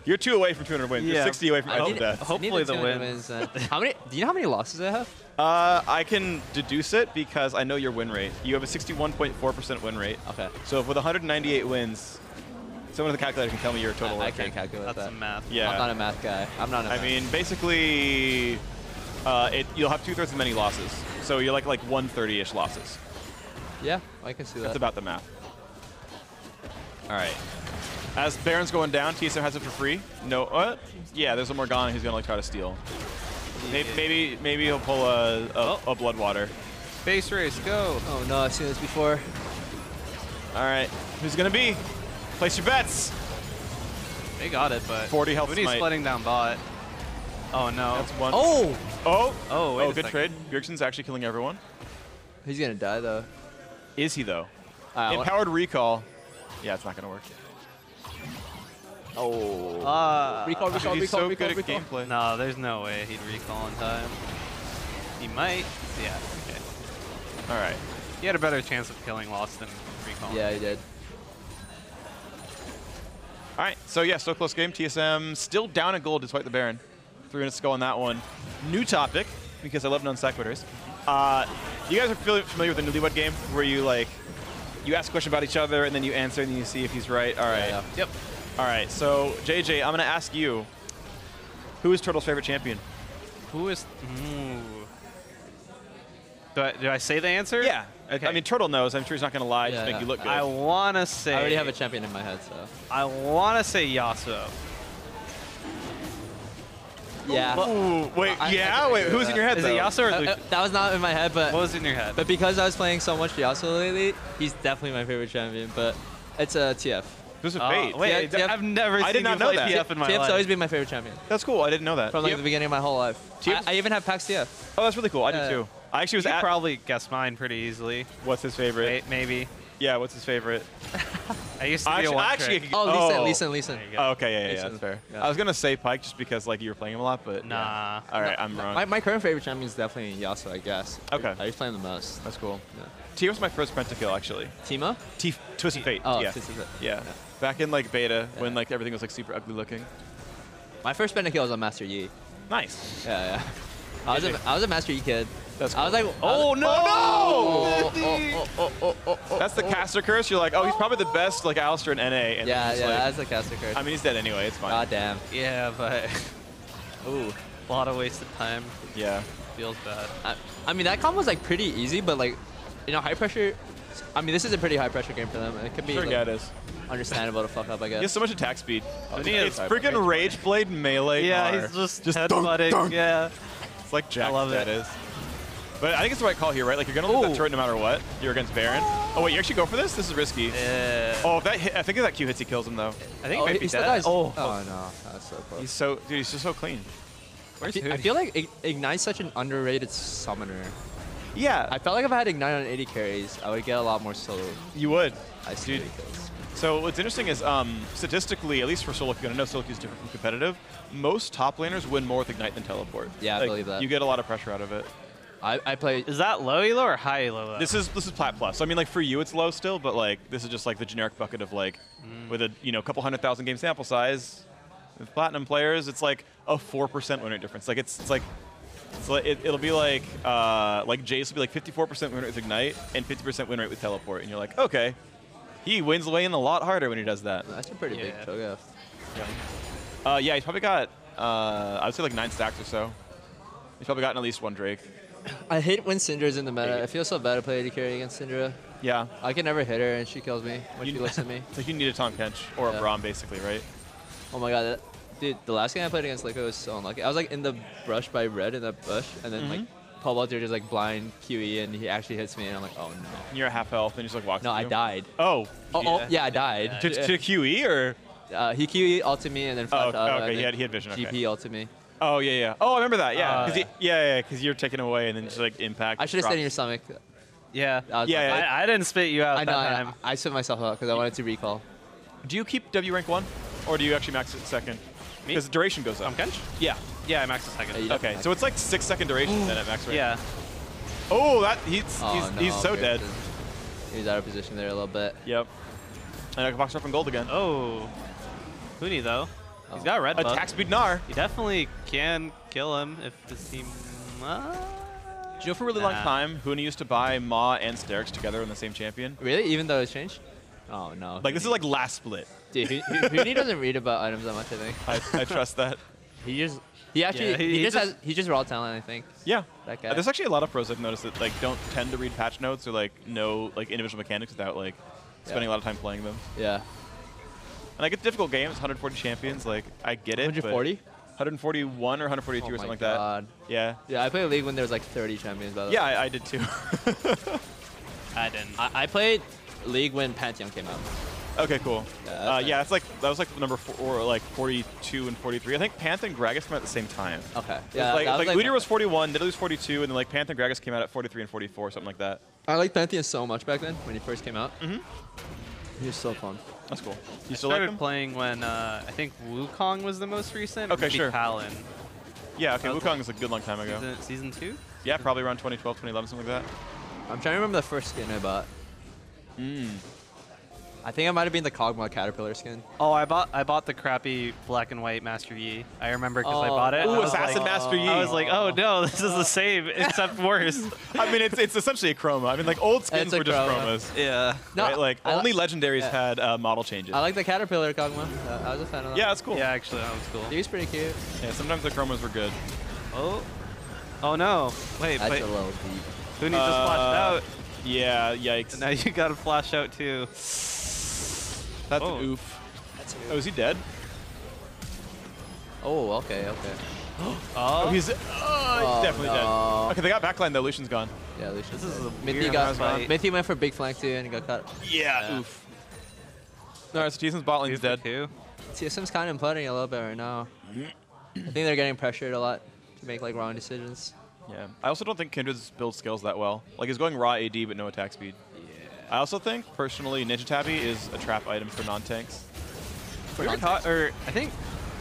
You're 2 away from 200 wins. You're 60 away from ISO deaths. Hopefully the wins. How many? Do you know how many losses I have? I can deduce it because I know your win rate. You have a 61.4% win rate. Okay. So with 198 wins, someone with a calculator can tell me your total. I can't calculate that. That's some math. Yeah. I'm not a math guy. I'm not a math. I mean, basically, you'll have 2/3 as many losses. So you're like 130-ish losses. Yeah, I can see that. That's about the math. All right. As Baron's going down, TSM has it for free. No, what? Yeah, there's a Morgana who's gonna like try to steal. Maybe he'll pull a Bloodwater. Base race, go. Oh no, I've seen this before. All right, who's gonna be? Place your bets. They got it, but 40 health Moody's smite. splitting down bot. Oh no. That's one. Oh, wait a good second. trade. Bjergsen's actually killing everyone. He's gonna die though. Is he though? Empowered recall. Yeah, it's not gonna work. Oh. Recall. He's so good at gameplay. No, there's no way he'd recall in time. He might. Yeah. Okay. All right. He had a better chance of killing Lost than Recall. Yeah, he did. All right. So yeah, so close game. TSM still down at gold despite the Baron. 3 minutes to go on that one. New topic, because I love non sequiturs. You guys are familiar with the Newlywed Game, where you you ask a question about each other and then you answer and then you see if he's right. All right. Yeah. Yep. All right. So JJ, I'm gonna ask you, who is Turtle's favorite champion? Who is? Do I say the answer? Yeah. Okay. I mean, Turtle knows. I'm sure he's not gonna lie. Just Yeah, make you look good. I want to say. I already have a champion in my head, so. I want to say Yasuo. Yeah. Ooh, wait. I Yeah. can Wait. agree Who's with in your head Is though? it Yasuo or Lucian? That was not in my head, but What was in your head? but because I was playing so much Yasuo lately, he's definitely my favorite champion. But it's a TF. Who's a fate? Wait, TF I've never I seen did not you know play that. TF in my TF's life. always been my favorite champion That's cool. I didn't know that. from like the beginning of my whole life. TF? I even have PAX TF. Oh, that's really cool. I Yeah. do too. I actually was You at. probably guess mine pretty easily. What's his favorite? Wait, maybe. Yeah. What's his favorite? I used to be a one trick. Oh, Lee Sin. There you go. Oh, okay. Yeah. Lee Sin. That's fair. Yeah. I was gonna say Pyke just because you were playing him a lot, but Nah. yeah. All right. I'm wrong. My current favorite champion is definitely Yasuo, I guess. Okay. I just play him the most. That's cool. Yeah. T was my first pentakill actually. Timo? Twisted Fate. Oh, yeah. Twisted Fate. Yeah. Back in beta when everything was super ugly looking. My first pentakill was on Master Yi. Nice. Yeah. I was a Master Yi kid. That's I was like, Oh no! oh. That's the caster curse. You're like, oh, he's probably the best Alistair in NA. And Yeah, then he's that's the caster curse. I mean, he's dead anyway. It's fine. God damn. Yeah, but Ooh. a lot of wasted time. Yeah. Feels bad. I mean, that combo's pretty easy, but high pressure. I mean, this is a pretty high pressure game for them. It could be Sure, yeah, it is. understandable to fuck up, I He has guess. so much attack speed. he It's has freaking Rage Blade melee. Yeah, car. he's just dunk, headbutting. dunk. Yeah. It's like Jack love that it. is. But I think it's the right call here, right? Like, you're going to lose that turret no matter what. You're against Baron. Oh, wait, you actually go for this? This is risky. Yeah. Oh, if that hit, I think if that Q hits, he kills him, though. I think he might be he still dead. dies. Oh. Oh, no. That's so close. He's just so clean. Where's I feel like Ignite's such an underrated summoner. Yeah, I felt like if I had Ignite on 80 carries, I would get a lot more solo you would. ice Dude. kills. So what's interesting is statistically, at least for solo queue, and I know solo queue is different from competitive, most top laners win more with Ignite than teleport. Yeah, I believe that. You get a lot of pressure out of it. I play. Is that low elo or high elo? This is Plat Plus. So, I mean, for you it's low still, but this is just the generic bucket of with a couple 100,000 game sample size. With platinum players, it's a 4% win rate difference. It'll be Jace will be 54% win rate with Ignite and 50% win rate with teleport, and you're like, okay, he wins the way in a lot harder when he does that. That's a pretty big Cho'Gath. Yeah, he's probably got I would say 9 stacks or so. He's probably gotten at least 1 Drake. I hate when Syndra's in the meta. I feel so bad to play AD carry against Syndra. Yeah. I can never hit her and she kills me when she looks at me. It's like you need a Tahm Kench or a Yeah. Braum, basically, right? Oh my god, dude, the last game I played against Liko was so unlucky. I was in the brush by red in that bush, and then Paul Walter just blind QE, and he actually hits me, and I'm like, oh no. And you're at half health, and you just walks No, at I you. died. Oh. Yeah, I died. To QE or? He QE ulted me and then flashed out. okay, and he then had vision. Okay. GP ulted me. Oh yeah. Oh, I remember that. Yeah. Yeah. Because you're taken away and then just impact. I should have stayed in your drops. stomach. Yeah. Yeah. I didn't spit you out I know. that time. I spit myself out because I wanted to recall. Do you keep W rank 1, or do you actually max it second? Me? Because the duration goes up. I'm Kench? Yeah. Yeah, I maxed a second. Yeah, you Okay, so it's 6-second duration then at max rank. Yeah. Oh, that he's so very dead. good. He's out of position there a little bit. Yep. And I can box up in gold again. Oh. Huni, though. He's got a red buff. Attack speed Gnar. You definitely can kill him if this team... Do you know for a really long Nah. time, Huni used to buy Ma and Sterix together in the same champion? Really? Even though it's changed? Oh no. This is last split. Dude, Huni doesn't read about items that much, I think. I trust that. He just has raw talent, I think. Yeah. That guy. There's actually a lot of pros I've noticed that don't tend to read patch notes or know individual mechanics without spending a lot of time playing them. Yeah. And it's a difficult game. It's 140 champions. I get it. 140? 141 or 142 or something like God. that. Yeah. Yeah, I played a league when there was 30 champions, by the way. Yeah, I did too. I didn't. I played League when Pantheon came out. Okay, cool. Yeah, that's that was number 4, 42 and 43. I think Panth and Gragas came out at the same time. Okay. Yeah, that was Ludier was 41, Nidalee was 42, and then Panth and Gragas came out at 43 and 44, something like that. I liked Pantheon so much back then when he first came out. Mm-hmm. He was so fun. That's cool. I You still like started him? playing when I think Wukong was the most recent. Okay, Beat sure. Talon. Yeah, okay. Okay. Wukong is a good long time ago. Season 2? Yeah, probably around 2012, 2011, something like that. I'm trying to remember the first skin I bought. I think it might have been the Kog'Maw Caterpillar skin. Oh, I bought the crappy black and white Master Yi. I remember because I bought it. Ooh, I was Assassin like, Master Yi. I was like, oh no, this is the same except worse. I mean, it's essentially a chroma. I mean, like old skins It's a were just chroma. chromas. Yeah. No, Right? Like I only li- legendaries yeah. had model changes. I like the Caterpillar Kog'Maw. I was a fan of that. Yeah, that's cool. Yeah, actually, that was cool. He was pretty cute. Yeah, sometimes the chromas were good. Oh. Oh no. Wait, That's wait. a little deep. Who needs to splash out? Yeah, yikes. Now you gotta flash out too. That's Oh. an oof. That's Oh, is he dead? Oh, okay, okay. Oh, he's definitely no. dead. Okay, they got backline though. Lucian's gone. Yeah, Lucian. This is a Mithy weird got fight. Mithy went for big flank too, and he got cut. Yeah, oof. No, so TSM's bot lane's dead. Too. TSM's kind of imploding a little bit right now. I think they're getting pressured a lot to make like wrong decisions. Yeah. I also don't think Kindred's build scales that well. Like, he's going raw AD but no attack speed. I also think, personally, Ninja Tabby is a trap item for non-tanks. We were taught, or I think.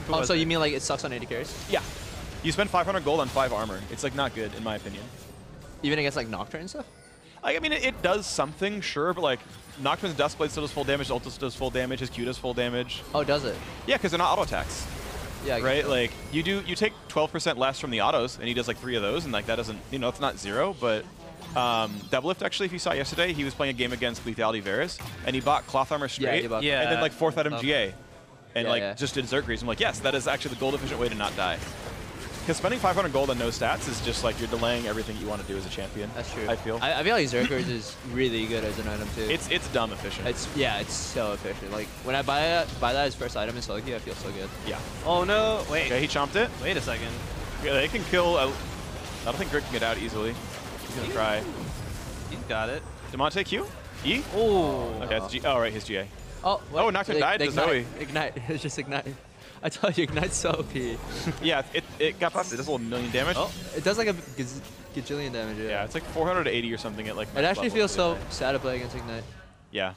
who Oh, was so it? you mean like it sucks on AD carries? Yeah. You spend 500 gold on 5 armor. It's, like, not good, in my opinion. Even against like Nocturne and stuff? I mean, it does something, sure, but, like, Nocturne's Duskblade still does full damage, Ultis does full damage, his Q does full damage. Oh, does it? Yeah, because they're not auto attacks. Yeah. I guess Right? so. Like, you take 12% less from the autos, and he does, like, 3 of those, and, like, that doesn't, you know, it's not 0, but Doublelift, actually, if you saw yesterday, he was playing a game against Lethality Varus, and he bought Cloth Armor straight, he bought- Yeah. and then, like, 4th item Stuff. GA, and, Yeah, like, yeah. just did Zergreaves. I'm like, yes, that is actually the gold-efficient way to not die. Because spending 500 gold on no stats is just, like, you're delaying everything you want to do as a champion. That's true. I feel. I feel like Zerkers is really good as an item too. It's dumb efficient. It's so efficient. Like when I buy that as first item in solo queue, I feel so good. yeah. Oh no! Wait. Okay, he chomped it. Wait a second. Yeah, they can kill. I don't think Greg can get out easily. He's gonna try. He's got it. Demonte Q? E? Oh. Okay, that's G. Oh, right, his GA. Oh, Oh, Nocturne died to Zoe. Ignite. It's just ignite. I told you, Ignite's so OP. Yeah, it got busted. It does a little million damage. Oh, it does like a gajillion damage. Yeah, it's like 480 or something at like. It max actually level feels for so the guy. sad to play against Ignite. Yeah.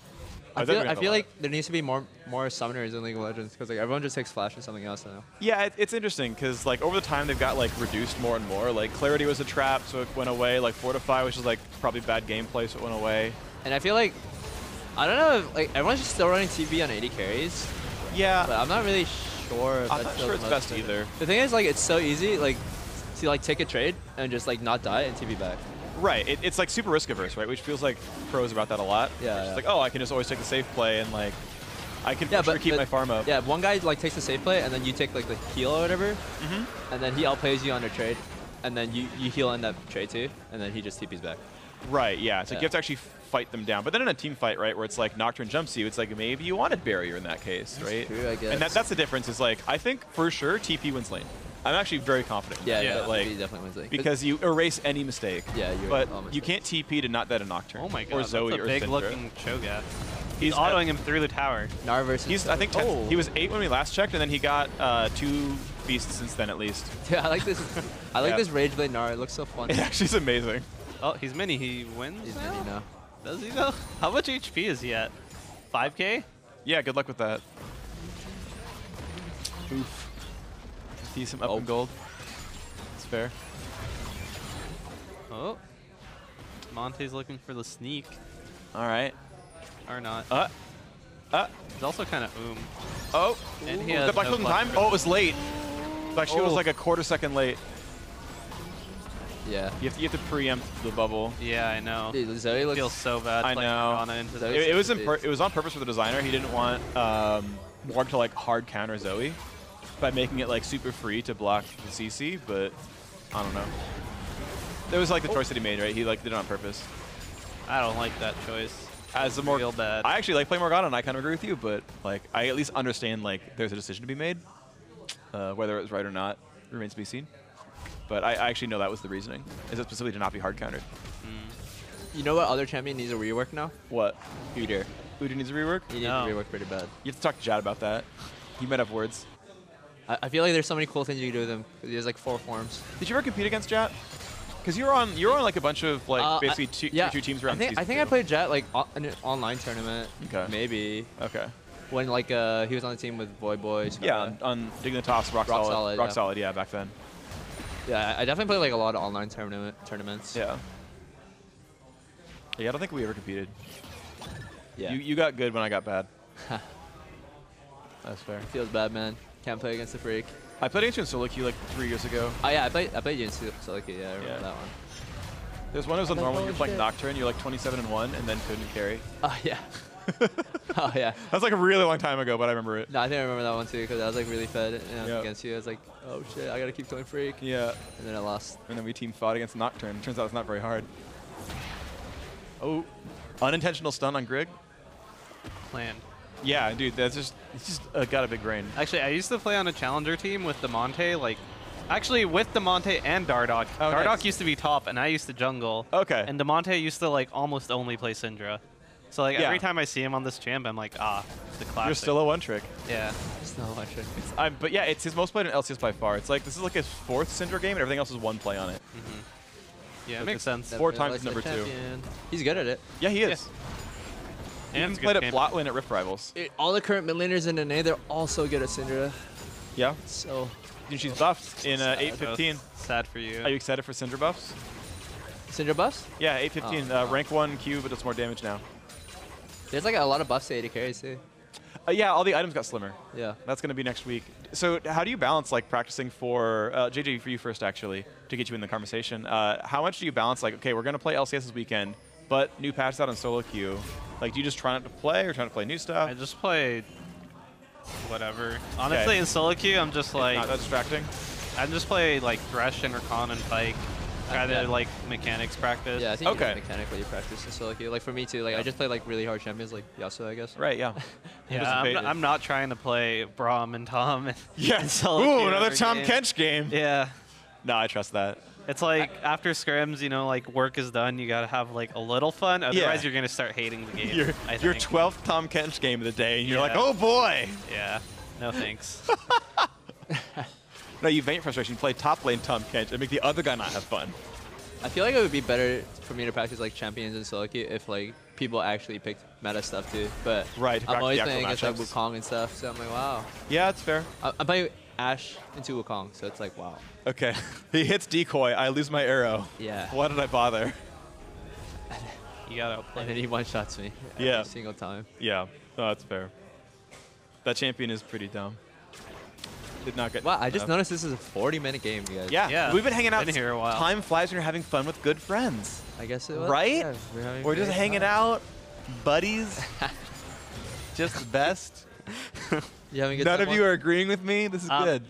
I feel like there needs to be more summoners in League of Legends because like everyone just takes Flash and something else now. Yeah, it's interesting because like over the time they've got like reduced more and more. Like Clarity was a trap, so it went away. Like Fortify, which is like probably bad gameplay, so it went away. And I feel like I don't know if like everyone's just still running TP on 80 carries, Yeah, but I'm not really sure if I'm that's not still sure the it's most best effective. either. The thing is like it's so easy like to like take a trade and just like not die and TP back. Right, it's like super risk averse, right? Which feels like pros about that a lot. Yeah, It's yeah. like, oh, I can just always take the safe play and like I can Yeah, for sure but keep my farm up. Yeah, one guy like takes the safe play and then you take like the heal or whatever, and then he outplays you on a trade, and then you heal in that trade too, and then he just TPs back. Right, yeah. So Yeah. you have to actually fight them down. But then in a team fight, right, where it's like Nocturne jumps you, it's like maybe you wanted barrier in that case, right? true, I guess. And that's the difference. Is like I think for sure TP wins lane. I'm actually very confident. in Yeah, that, yeah, that, like he definitely wins. Like, because you erase any mistake. Yeah, you but erase all you mistakes. can't TP to not dead a Nocturne. Oh my god. Or Zoe that's a or big Syndra. looking Cho'Gath. He's He's autoing him through the tower. Gnar versus. He's I think 10, Oh. he was 8 when we last checked, and then he got 2 beasts since then at least. Yeah, I like this. I like Yeah. this Rage Blade Gnar. It looks so fun. It actually is amazing. Oh, he's mini. He wins. He's now? mini now. Does he though? How much HP is he at? 5K? Yeah, good luck with that. Oof. Decent up in gold. It's fair. Oh. Monte's looking for the sneak. All right. Or not. He's also kind of Oh. And he Ooh, has the back no in time? flash. Oh, it was late. Actually, it was Oh. like a quarter second late. Yeah. You have to preempt the bubble. Yeah, I know. Dude, Zoe I looks. feel so bad I playing know. Morgana into Zoe- this. It was on purpose for the designer. He didn't want Morg to like hard counter Zoe by making it like super free to block the CC, but I don't know. That was like the choice that he made, right? He like did it on purpose. I don't like that choice. As the more Real bad. I actually like playing Morgana, and I kind of agree with you, but like I at least understand like there's a decision to be made. Whether it was right or not remains to be seen. But I actually know that was the reasoning. Is it specifically to not be hard countered? You know what other champion needs a rework now? What? Udyr. Udyr needs a rework? He needs No. a rework pretty bad. You have to talk to Jad about that. He might have words. I feel like there's so many cool things you can do with him. 'Cause he has like 4 forms. Did you ever compete against Jat? Because you're on like a bunch of like basically two teams around. I think I played Jet like in an online tournament. Okay. Maybe Okay. when like he was on the team with Void Boys. Yeah, on Dignitas, Rock Rock Solid. Solid, Rock yeah. Solid, yeah, back then. Yeah, I definitely play like a lot of online tournaments. Yeah. Yeah, I don't think we ever competed. Yeah. You got good when I got bad. That's fair. Feels bad, man. Can't play against the freak. I played against you in solo queue like 3 years ago. Oh yeah, I played you in solo queue. Yeah, I remember that one. There's one that was on Like, normal. holy You're playing shit. Nocturne. You're like 27-1, and then couldn't carry. Oh yeah. Oh yeah. That's like a really long time ago, but I remember it. No, I think I remember that one too because I was like really fed Yeah. against you. I was like, oh shit, I gotta keep going freak. Yeah. And then I lost. And then we team fought against Nocturne. Turns out it's not very hard. Oh, unintentional stun on Grig. Planned. Yeah, dude, it's just got a big brain. Actually, I used to play on a challenger team with Demonte, like, actually with Demonte and Dardoch. Oh, Dardoch nice. used to be top, and I used to jungle. Okay. And Demonte used to like almost only play Syndra. So like Yeah. every time I see him on this champ, I'm like, the classic. You're still a one trick. Yeah. It's not much. But yeah, it's his most played in LCS by far. It's like this is like his 4th Syndra game, and everything else is one play on it. Yeah, it So makes it's sense. 4 times number 2. Champion. He's good at it. Yeah, he is. And He it's a played good at champ. bot lane at Rift Rivals. All the current mid laners in NA, they're all so good at Syndra. Yeah. So And she's buffed in Sad. 8:15. Sad for you. Are you excited for Syndra buffs? Syndra buffs? Yeah, 8:15. Rank 1 Q, but does more damage now. There's like a lot of buffs to AD carries too. Yeah, all the items got slimmer. Yeah. That's going to be next week. So how do you balance like practicing for JJ for you first actually to get you in the conversation? How much do you balance like okay, we're going to play LCS this weekend, but new patches out on solo queue. Like, do you just try not to play or try to play new stuff? I just play whatever. Honestly, in solo queue, I'm just like, Not that distracting. I just play like Thresh and Rakan and Pike. Try Yeah. to like mechanics practice. Yeah, I think Okay. you can mechanically practice in solo queue. Like for me too, like I just play like really hard champions like Yasuo, I guess. Right. Yeah. Yeah, I'm not trying to play Braum and Tom. Yeah. in solo Ooh, queue another every Tom game. Kench game. Yeah. No, I trust that. It's like after scrims, you know, like work is done. You gotta have like a little fun. Otherwise, you're gonna start hating the game. Your 12th Tom Kench game of the day, and you're like, Yeah. oh boy. Yeah. No thanks. No, you vent frustration. Play top lane Tom Kench and make the other guy not have fun. I feel like it would be better for me to practice like champions in solo queue if like people actually picked meta stuff too. But Right, to I'm practice always the actual playing against like matchups. Wukong and stuff, so I'm like, wow. Yeah, it's fair. I'm playing Ashe into Wukong, so it's like, wow. Okay. He hits decoy. I lose my arrow. Yeah. Why did I bother? You gotta outplay. And then he one shots me Yeah. every single time. Yeah. No, that's fair. That champion is pretty dumb. Did not get. Wow, I just enough. noticed this is a 40-minute game, you guys. Yeah. Yeah, We've been hanging out. been here a while. Time flies when you're having fun with good friends. I guess it was. Right? Yeah, we're having We're just great hanging time. out, buddies. Just the best. You having a good None time, of you are agreeing with me. This is good.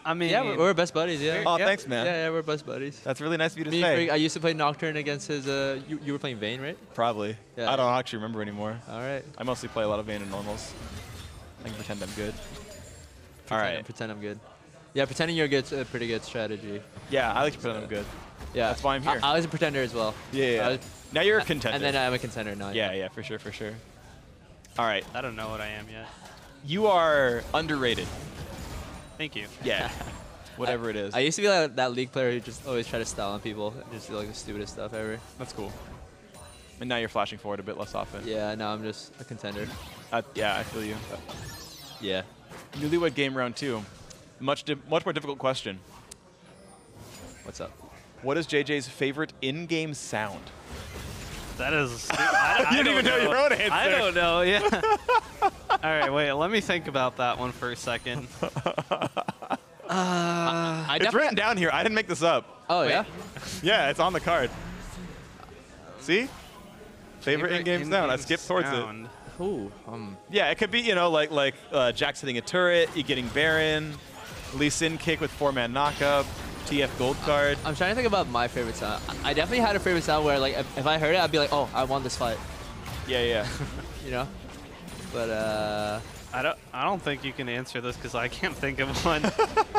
I mean, Yeah, we're best buddies, yeah. Oh, yeah. thanks, man. Yeah, we're best buddies. That's really nice of you to Me and say. Freak, I used to play Nocturne against his, you were playing Vayne, right? Probably. Yeah. I don't actually remember anymore. All right. I mostly play a lot of Vayne and normals. I can pretend I'm good. All right. Pretend I'm good. Yeah, pretending you're good is a pretty good strategy. Yeah, I like to pretend I'm good. Yeah. That's why I'm here. I was a pretender as well. Yeah. I was- Now you're a contender. And then I'm a contender now. yeah, yeah, for sure, for sure. All right. I don't know what I am yet. You are underrated. Thank you. Yeah. Whatever it is. I used to be like that league player who just always try to style on people and just do like the stupidest stuff ever. That's cool. And now you're flashing forward a bit less often. Yeah, now I'm just a contender. Yeah, I feel you. Yeah. Newlywed Game Round 2. Much more difficult question. What's up? What is JJ's favorite in-game sound? That is. I You don't don't even know your own answer. I don't know. Yeah. All right, wait. Let me think about that one for a second. I It's written down here. I didn't make this up. Oh, Wait. yeah? Yeah, it's on the card. See? Favorite in-game sound. I skipped towards it. sound. Ooh. Yeah, it could be, you know, like Jax hitting a turret, you getting Baron, Lee Sin kick with 4-man knockup, TF gold card. I'm trying to think about my favorite sound. I definitely had a favorite sound where, like, if I heard it, I'd be like, oh, I won this fight. Yeah, yeah. You know? But, I don't think you can answer this because I can't think of one.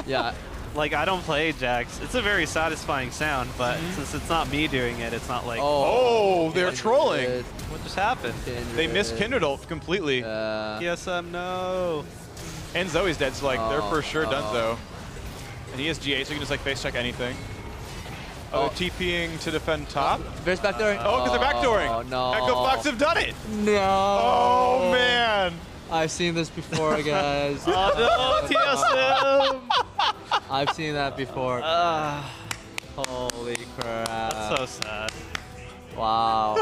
yeah. Like, I don't play Jax. It's a very satisfying sound, but since it's not me doing it, it's not like, Oh, they're trolling. what just happened? They missed Kindred ult completely. Yes, no. And Zoe's dead, so like they're for sure oh. done though. And he has GA, so he can just like face check anything. Oh, TPing to defend top. There's backdooring. Oh, because they're backdooring. Oh, no. Echo Fox have done it. No. Oh, man. I've seen this before, guys. Oh, no, TSM. I've seen that before. Holy crap. That's so sad. Wow.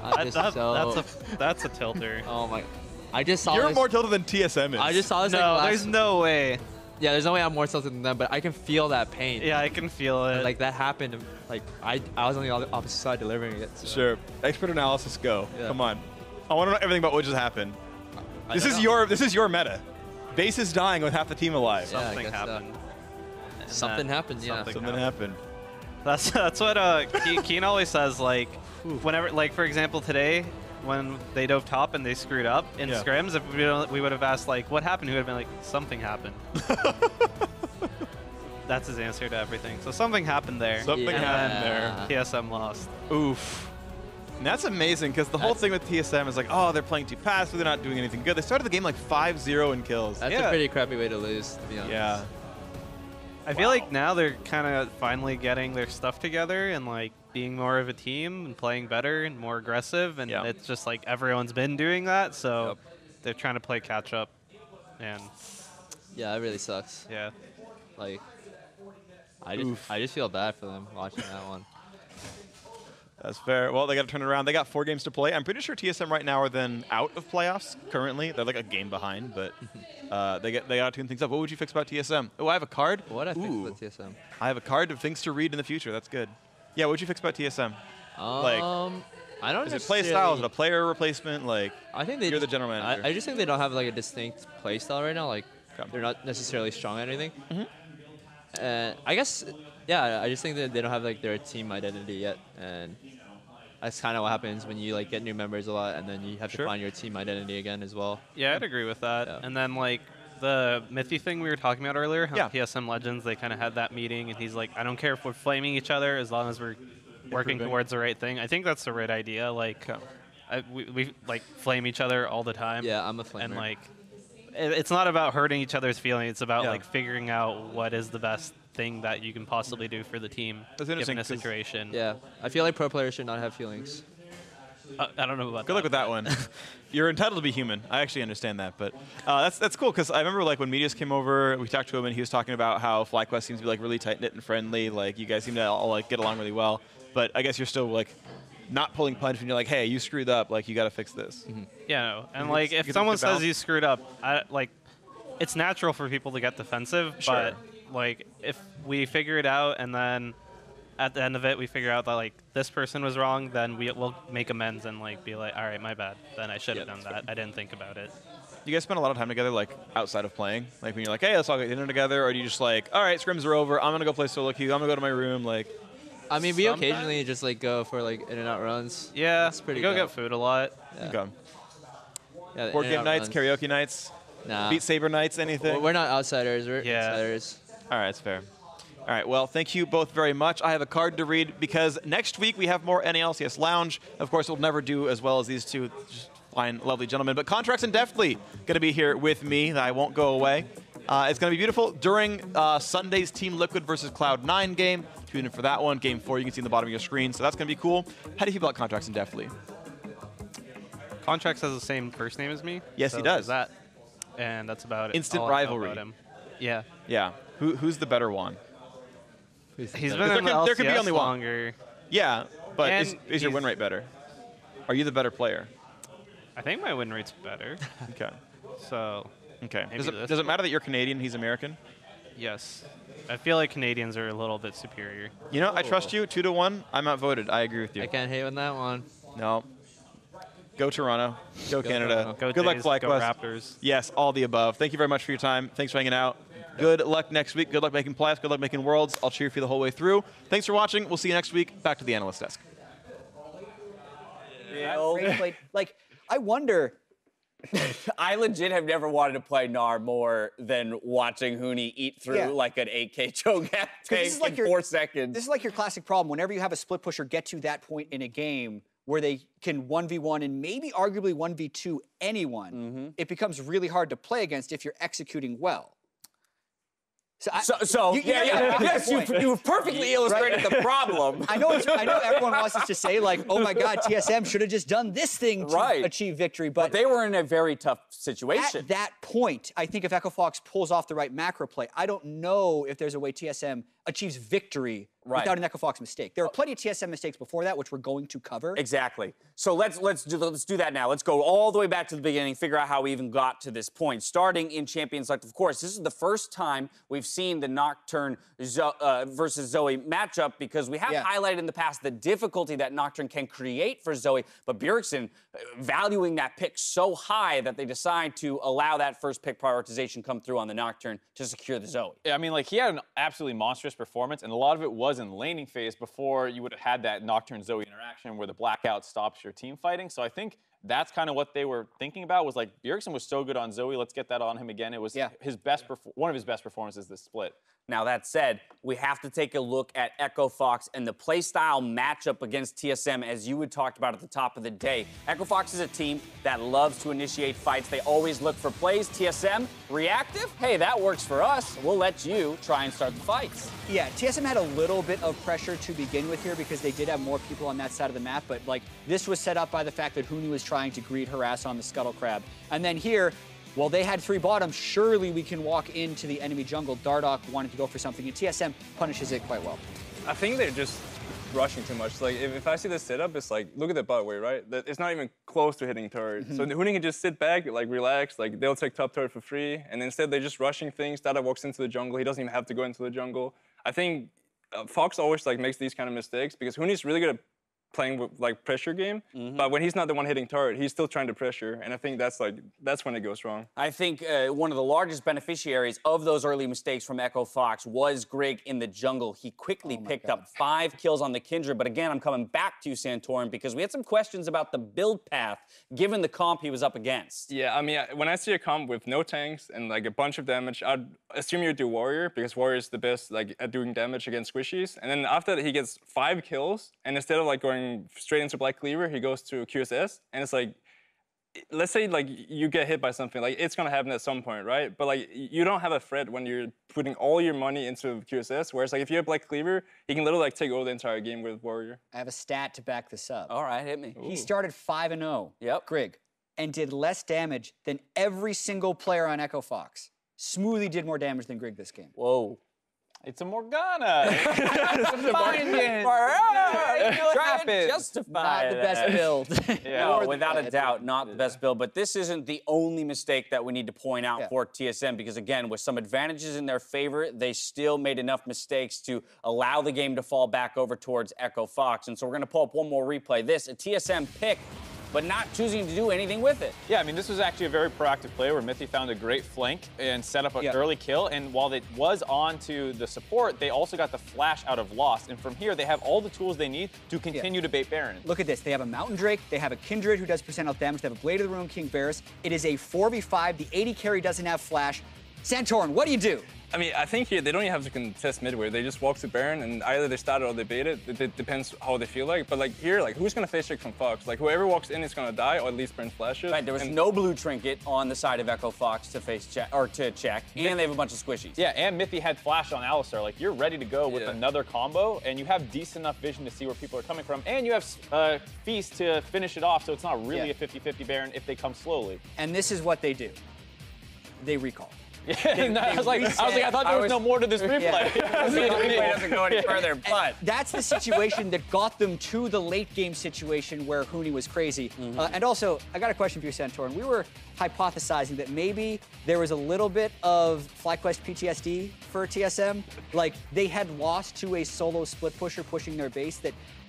I'm just so... That's a tilter. Oh my. I just saw You're this. more tilted than TSM is. I just saw this. No, like, there's no way. Yeah, there's no way I'm more tilted than them, but I can feel that pain. Yeah, I can feel it. And, like that happened. Like I was on the opposite side delivering it. So. Sure. Expert analysis, go. Yeah. Come on. I want to know everything about what just happened. This is your meta. Base is dying with half the team alive. Yeah, I Something guess so. happened. And Something happened. Yeah. something Something happened. That's what Keen always says. Like, whenever, like for example, today when they dove top and they screwed up in scrims, if we would have asked like, what happened? He would have been like, something happened. That's his answer to everything. So something happened there. Something happened there. TSM lost. Oof. And that's amazing because the whole thing with TSM is like, oh, they're playing too fast, they're not doing anything good. They started the game like 5-0 in kills. That's a pretty crappy way to lose, to be honest. Yeah. I feel like now they're kind of finally getting their stuff together and like being more of a team and playing better and more aggressive. And it's just like everyone's been doing that, so they're trying to play catch up. And yeah, it really sucks. Yeah. Like, I just feel bad for them watching that one. That's fair. Well, they got to turn it around. They got 4 games to play. I'm pretty sure TSM right now are then out of playoffs currently. They're like a game behind, but they got to tune things up. What would you fix about TSM? Oh, I have a card. What I fix about TSM? I have a card of things to read in the future. That's good. Yeah, what would you fix about TSM? Like, I don't. Is it play style? Is it a player replacement? Like, I think you're the general manager. I just think they don't have like a distinct play style right now. Like, they're not necessarily strong at anything. I guess, yeah, I just think that they don't have like their team identity yet, and that's kind of what happens when you like get new members a lot, and then you have to find your team identity again as well. Yeah, I'd agree with that. Yeah. And then like the Mithy thing we were talking about earlier, how TSM Legends, they kind of had that meeting, and he's like, I don't care if we're flaming each other as long as we're working towards the right thing. I think that's the right idea. Like, we like flame each other all the time. Yeah, I'm a flamer. And like, it's not about hurting each other's feelings. It's about like figuring out what is the best thing that you can possibly do for the team given a situation. Yeah, I feel like pro players should not have feelings. I don't know about Good luck with that one. You're entitled to be human. I actually understand that, but that's cool because I remember like when Medius came over, we talked to him and he was talking about how FlyQuest seems to be like really tight knit and friendly. Like you guys seem to all like get along really well. But I guess you're still like not pulling punch when you're like, hey, you screwed up. Like you got to fix this. Yeah, no. And like if someone says you screwed up, like it's natural for people to get defensive. But like if we figure it out and then at the end of it, we figure out that like this person was wrong, then we'll make amends and like be like, all right, my bad. Then I should have done that. I didn't think about it. You guys spend a lot of time together, like outside of playing, like when you're like, hey, let's all get dinner together, or do you just like, all right, scrims are over. I'm gonna go play solo queue. I'm gonna go to my room. Like, I mean, we occasionally just like go for like in-and-out runs. Yeah, it's pretty. We go get food a lot. Yeah. Okay. Yeah, board game nights, karaoke nights, Beat Saber nights, anything. Well, we're not outsiders. We're insiders. All right, that's fair. All right, well, thank you both very much. I have a card to read because next week we have more NALCS Lounge. Of course, we'll never do as well as these two just fine, lovely gentlemen, but Contracts and Deftly going to be here with me. I won't go away. It's going to be beautiful during Sunday's Team Liquid versus Cloud9 game. Tune in for that one. Game 4, you can see in the bottom of your screen, so that's going to be cool. How do you feel about Contracts and Deftly? Contracts has the same first name as me. Yes, he does. That, and that's about it. Instant all I know rivalry. about him. Yeah. Yeah. Who's the better one? He's been in the LCS there could be only longer. One. Yeah, but And is your win rate better? Are you the better player? I think my win rate's better. Okay. So. Okay. Does it matter that you're Canadian? He's American. Yes. I feel like Canadians are a little bit superior. You know, I trust you. 2-1. I'm outvoted. I agree with you. I can't hate on that one. No. Go Toronto. Go Canada. Go Good luck, Jays, FlyQuest. Go Raptors. Yes, all the above. Thank you very much for your time. Thanks for hanging out. Good luck next week. Good luck making playoffs. Good luck making worlds. I'll cheer for you the whole way through. Thanks for watching. We'll see you next week. Back to the analyst desk. Like, I wonder. I legit have never wanted to play Gnar more than watching Huni eat through like an 8K Cho'Gath tank in 4 seconds. This is like your classic problem. Whenever you have a split pusher get to that point in a game where they can 1v1 and maybe arguably 1v2 anyone, it becomes really hard to play against if you're executing well. Yes, you've perfectly illustrated the problem. I know everyone wants us to say, like, oh my God, TSM should have just done this thing to achieve victory. But they were in a very tough situation. At that point, I think if Echo Fox pulls off the right macro play, I don't know if there's a way TSM achieves victory without an Echo Fox mistake. There were plenty of TSM mistakes before that, which we're going to cover. Exactly. So let's do that now. Let's go all the way back to the beginning, figure out how we even got to this point. Starting in Champion Select, of course, this is the first time we've seen the Nocturne versus Zoe matchup because we have highlighted in the past the difficulty that Nocturne can create for Zoe, but Bjergsen valuing that pick so high that they decide to allow that first pick prioritization come through on the Nocturne to secure the Zoe. Yeah, I mean, like, he had an absolutely monstrous performance, and a lot of it was in laning phase before you would have had that Nocturne-Zoe interaction where the blackout stops your team fighting. So I think that's kind of what they were thinking about, was like, Bjergsen was so good on Zoe, let's get that on him again. It was one of his best performances this split. Now, that said, we have to take a look at Echo Fox and the playstyle matchup against TSM, as you had talked about at the top of the day. Echo Fox is a team that loves to initiate fights. They always look for plays. TSM, reactive? Hey, that works for us. We'll let you try and start the fights. Yeah, TSM had a little bit of pressure to begin with here because they did have more people on that side of the map, but like this was set up by the fact that Huni was trying to greed harass on the Scuttle Crab. And then here, well, they had 3 bottoms. Surely we can walk into the enemy jungle. Dardoch wanted to go for something, and TSM punishes it quite well. I think they're just rushing too much. Like, if I see the setup, it's like, look at the butt way, right? It's not even close to hitting turret. So Huni can just sit back, like, relax. Like, they'll take top turret for free. And instead, they're just rushing things. Dardoch walks into the jungle. He doesn't even have to go into the jungle. I think Fox always, like, makes these kind of mistakes because Huni's really good at playing with like pressure game, but when he's not the one hitting turret, he's still trying to pressure, and I think that's when it goes wrong. I think one of the largest beneficiaries of those early mistakes from Echo Fox was Grig in the jungle. He quickly picked up 5 kills on the Kindred, but again, I'm coming back to you, Santorin, because we had some questions about the build path given the comp he was up against. Yeah, I mean, when I see a comp with no tanks and like a bunch of damage, I'd assume you do Warrior, because Warrior is the best like at doing damage against squishies, and then after that he gets 5 kills, and instead of like going straight into Black Cleaver, he goes to QSS, and it's like, let's say like you get hit by something, like it's gonna happen at some point, right? But like you don't have a threat when you're putting all your money into QSS, whereas like if you have Black Cleaver, he can literally like take over the entire game with Warrior. I have a stat to back this up. All right, hit me. He started 5-0, Grig, and did less damage than every single player on Echo Fox. Smoothly did more damage than Grig this game. Whoa. It's a Morgana. Try to justify Not the best build. No, without a doubt, not the best build. But this isn't the only mistake that we need to point out for TSM, because again, with some advantages in their favor, they still made enough mistakes to allow the game to fall back over towards Echo Fox. And so we're going to pull up one more replay. This, a TSM pick, but not choosing to do anything with it. Yeah, I mean, this was actually a very proactive play where Mithy found a great flank and set up an early kill. And while it was on to the support, they also got the flash out of Lost. And from here, they have all the tools they need to continue to bait Baron. Look at this. They have a Mountain Drake. They have a Kindred who does % health damage. They have a Blade of the Ruin King Varus. It is a 4v5. The 80 carry doesn't have flash. Santorin, what do you do? I mean, I think here they don't even have to contest midway. They just walk to Baron, and either they start it or they bait it. It depends how they feel like. But like here, like who's gonna face check from Fox? Like whoever walks in is gonna die, or at least burn flashes. Right, there was no blue trinket on the side of Echo Fox to face check or to check, and they have a bunch of squishies. Yeah, and Mithy had flash on Alistar. Like you're ready to go with another combo, and you have decent enough vision to see where people are coming from, and you have Feast to finish it off, so it's not really a 50-50 Baron if they come slowly. And this is what they do. They recall. I was like, I thought there was no more to this replay. The replay doesn't go any further, but that's the situation that got them to the late game situation where Huni was crazy. And also, I got a question for you, Santorin. We were hypothesizing that maybe there was a little bit of FlyQuest PTSD for TSM. Like they had lost to a solo split pusher pushing their base.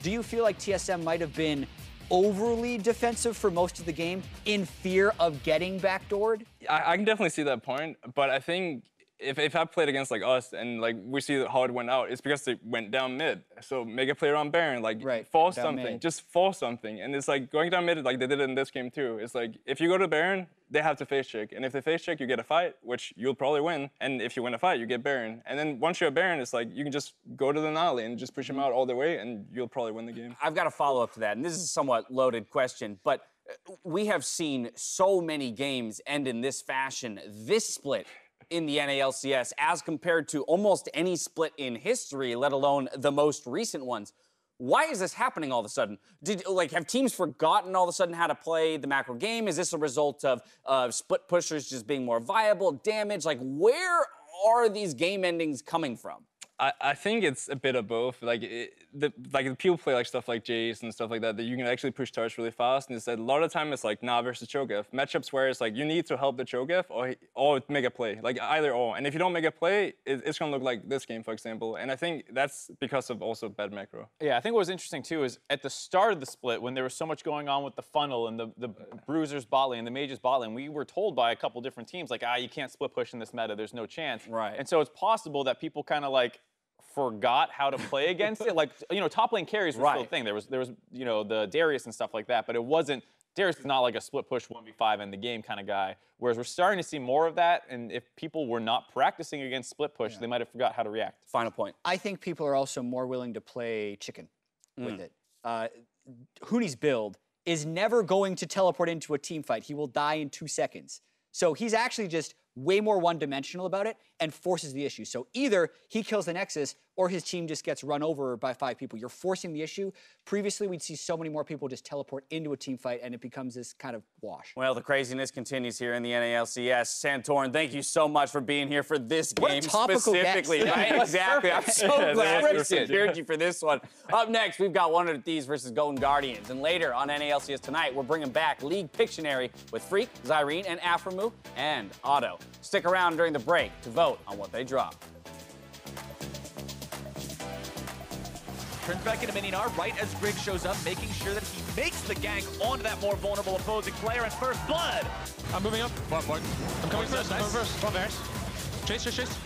Do you feel like TSM might have been overly defensive for most of the game in fear of getting backdoored? I can definitely see that point, but I think if I played against like us and like we see how it went out, it's because they went down mid. So make a play around Baron, like force something, just force something. And it's like going down mid, like they did it in this game too. It's like if you go to Baron, they have to face check. And if they face check, you get a fight, which you'll probably win. And if you win a fight, you get Baron. And then once you're a Baron, it's like you can just go to the Na'Vi and just push him out all the way and you'll probably win the game. I've got a follow-up to that, and this is a somewhat loaded question, but we have seen so many games end in this fashion. This split in the NALCS as compared to almost any split in history, let alone the most recent ones. Why is this happening all of a sudden? Have teams forgotten all of a sudden how to play the macro game? Is this a result of split pushers just being more viable, damage? Like, where are these game endings coming from? I think it's a bit of both. Like the people play like stuff like Jace and stuff like that you can actually push turrets really fast. And it's a lot of time it's like Na versus Cho'Gath matchups where it's like you need to help the Cho'Gath or make a play, like either or. And if you don't make a play, it's gonna look like this game, for example. And I think that's because of also bad macro. Yeah, I think what was interesting too is at the start of the split when there was so much going on with the funnel and the bruisers bot lane and the mages bot lane, we were told by a couple different teams like, you can't split push in this meta. There's no chance. Right. And so it's possible that people kind of like forgot how to play against it. Like, you know, top lane carries were still a thing. There was, you know, the Darius and stuff like that, but it wasn't, Darius is not like a split push 1v5 in the game kind of guy. Whereas we're starting to see more of that, and if people were not practicing against split push, they might have forgot how to react. Final point. I think people are also more willing to play chicken with it. Huni's build is never going to teleport into a team fight. He will die in 2 seconds. So he's actually just way more one-dimensional about it and forces the issue. So either he kills the Nexus or his team just gets run over by 5 people. You're forcing the issue. Previously, we'd see so many more people just teleport into a team fight, and it becomes this kind of wash. Well, the craziness continues here in the NALCS. Santorin, thank you so much for being here for this game specifically. Right? Exactly. I'm so glad we secured you for this one. Up next, we've got 100 Thieves versus Golden Guardians. And later on NALCS Tonight, we're bringing back League Pictionary with Freak, Zyrene, and Aphromoo, and Otto. Stick around during the break to vote on what they drop. Turns back into Mininar right as Grigg shows up, making sure that he makes the gank onto that more vulnerable opposing player. And first blood. I'm moving up. I'm coming first. I'm coming first. Come on, Varus. Chase.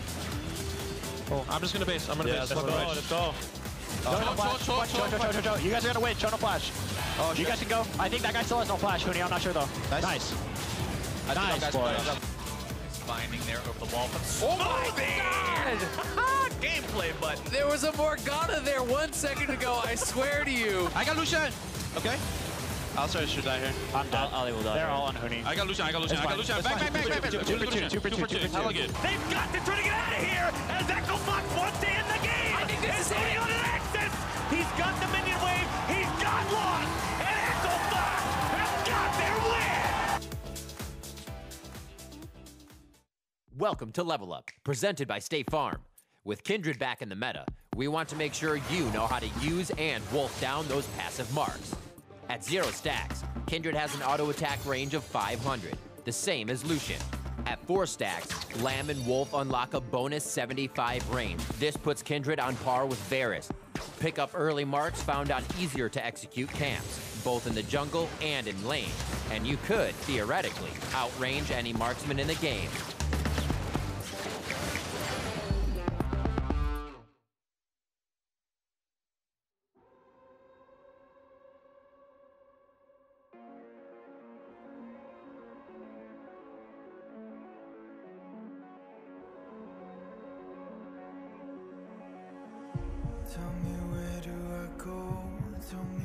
Oh, I'm just gonna base. I'm gonna base. Let's go. Cho. You guys are gonna win. Cho no flash. Oh, you guys can go. I think that guy still has no flash, Huni. I'm not sure though. Nice. Nice, boys. Finding there over the wall. Oh my God! Gameplay button. There was a Morgana there 1 second ago, I swear to you. I got Lucian. Okay. Alistar should die here. I'm dead. Ali will die. They're all on Huni. I got Lucian. Back. Two for two. Hella good. They've got to try to get out of here as Echo Fox wants to end the game. I think this is Huni on an access. He's got the minion wave. He's got Lost. And Echo Fox has got their win. Welcome to Level Up, presented by State Farm. With Kindred back in the meta, we want to make sure you know how to use and wolf down those passive marks. At 0 stacks, Kindred has an auto attack range of 500, the same as Lucian. At 4 stacks, Lamb and Wolf unlock a bonus 75 range. This puts Kindred on par with Varus. Pick up early marks found on easier to execute camps, both in the jungle and in lane, and you could, theoretically, outrange any marksman in the game. Tell me where do I go? Tell me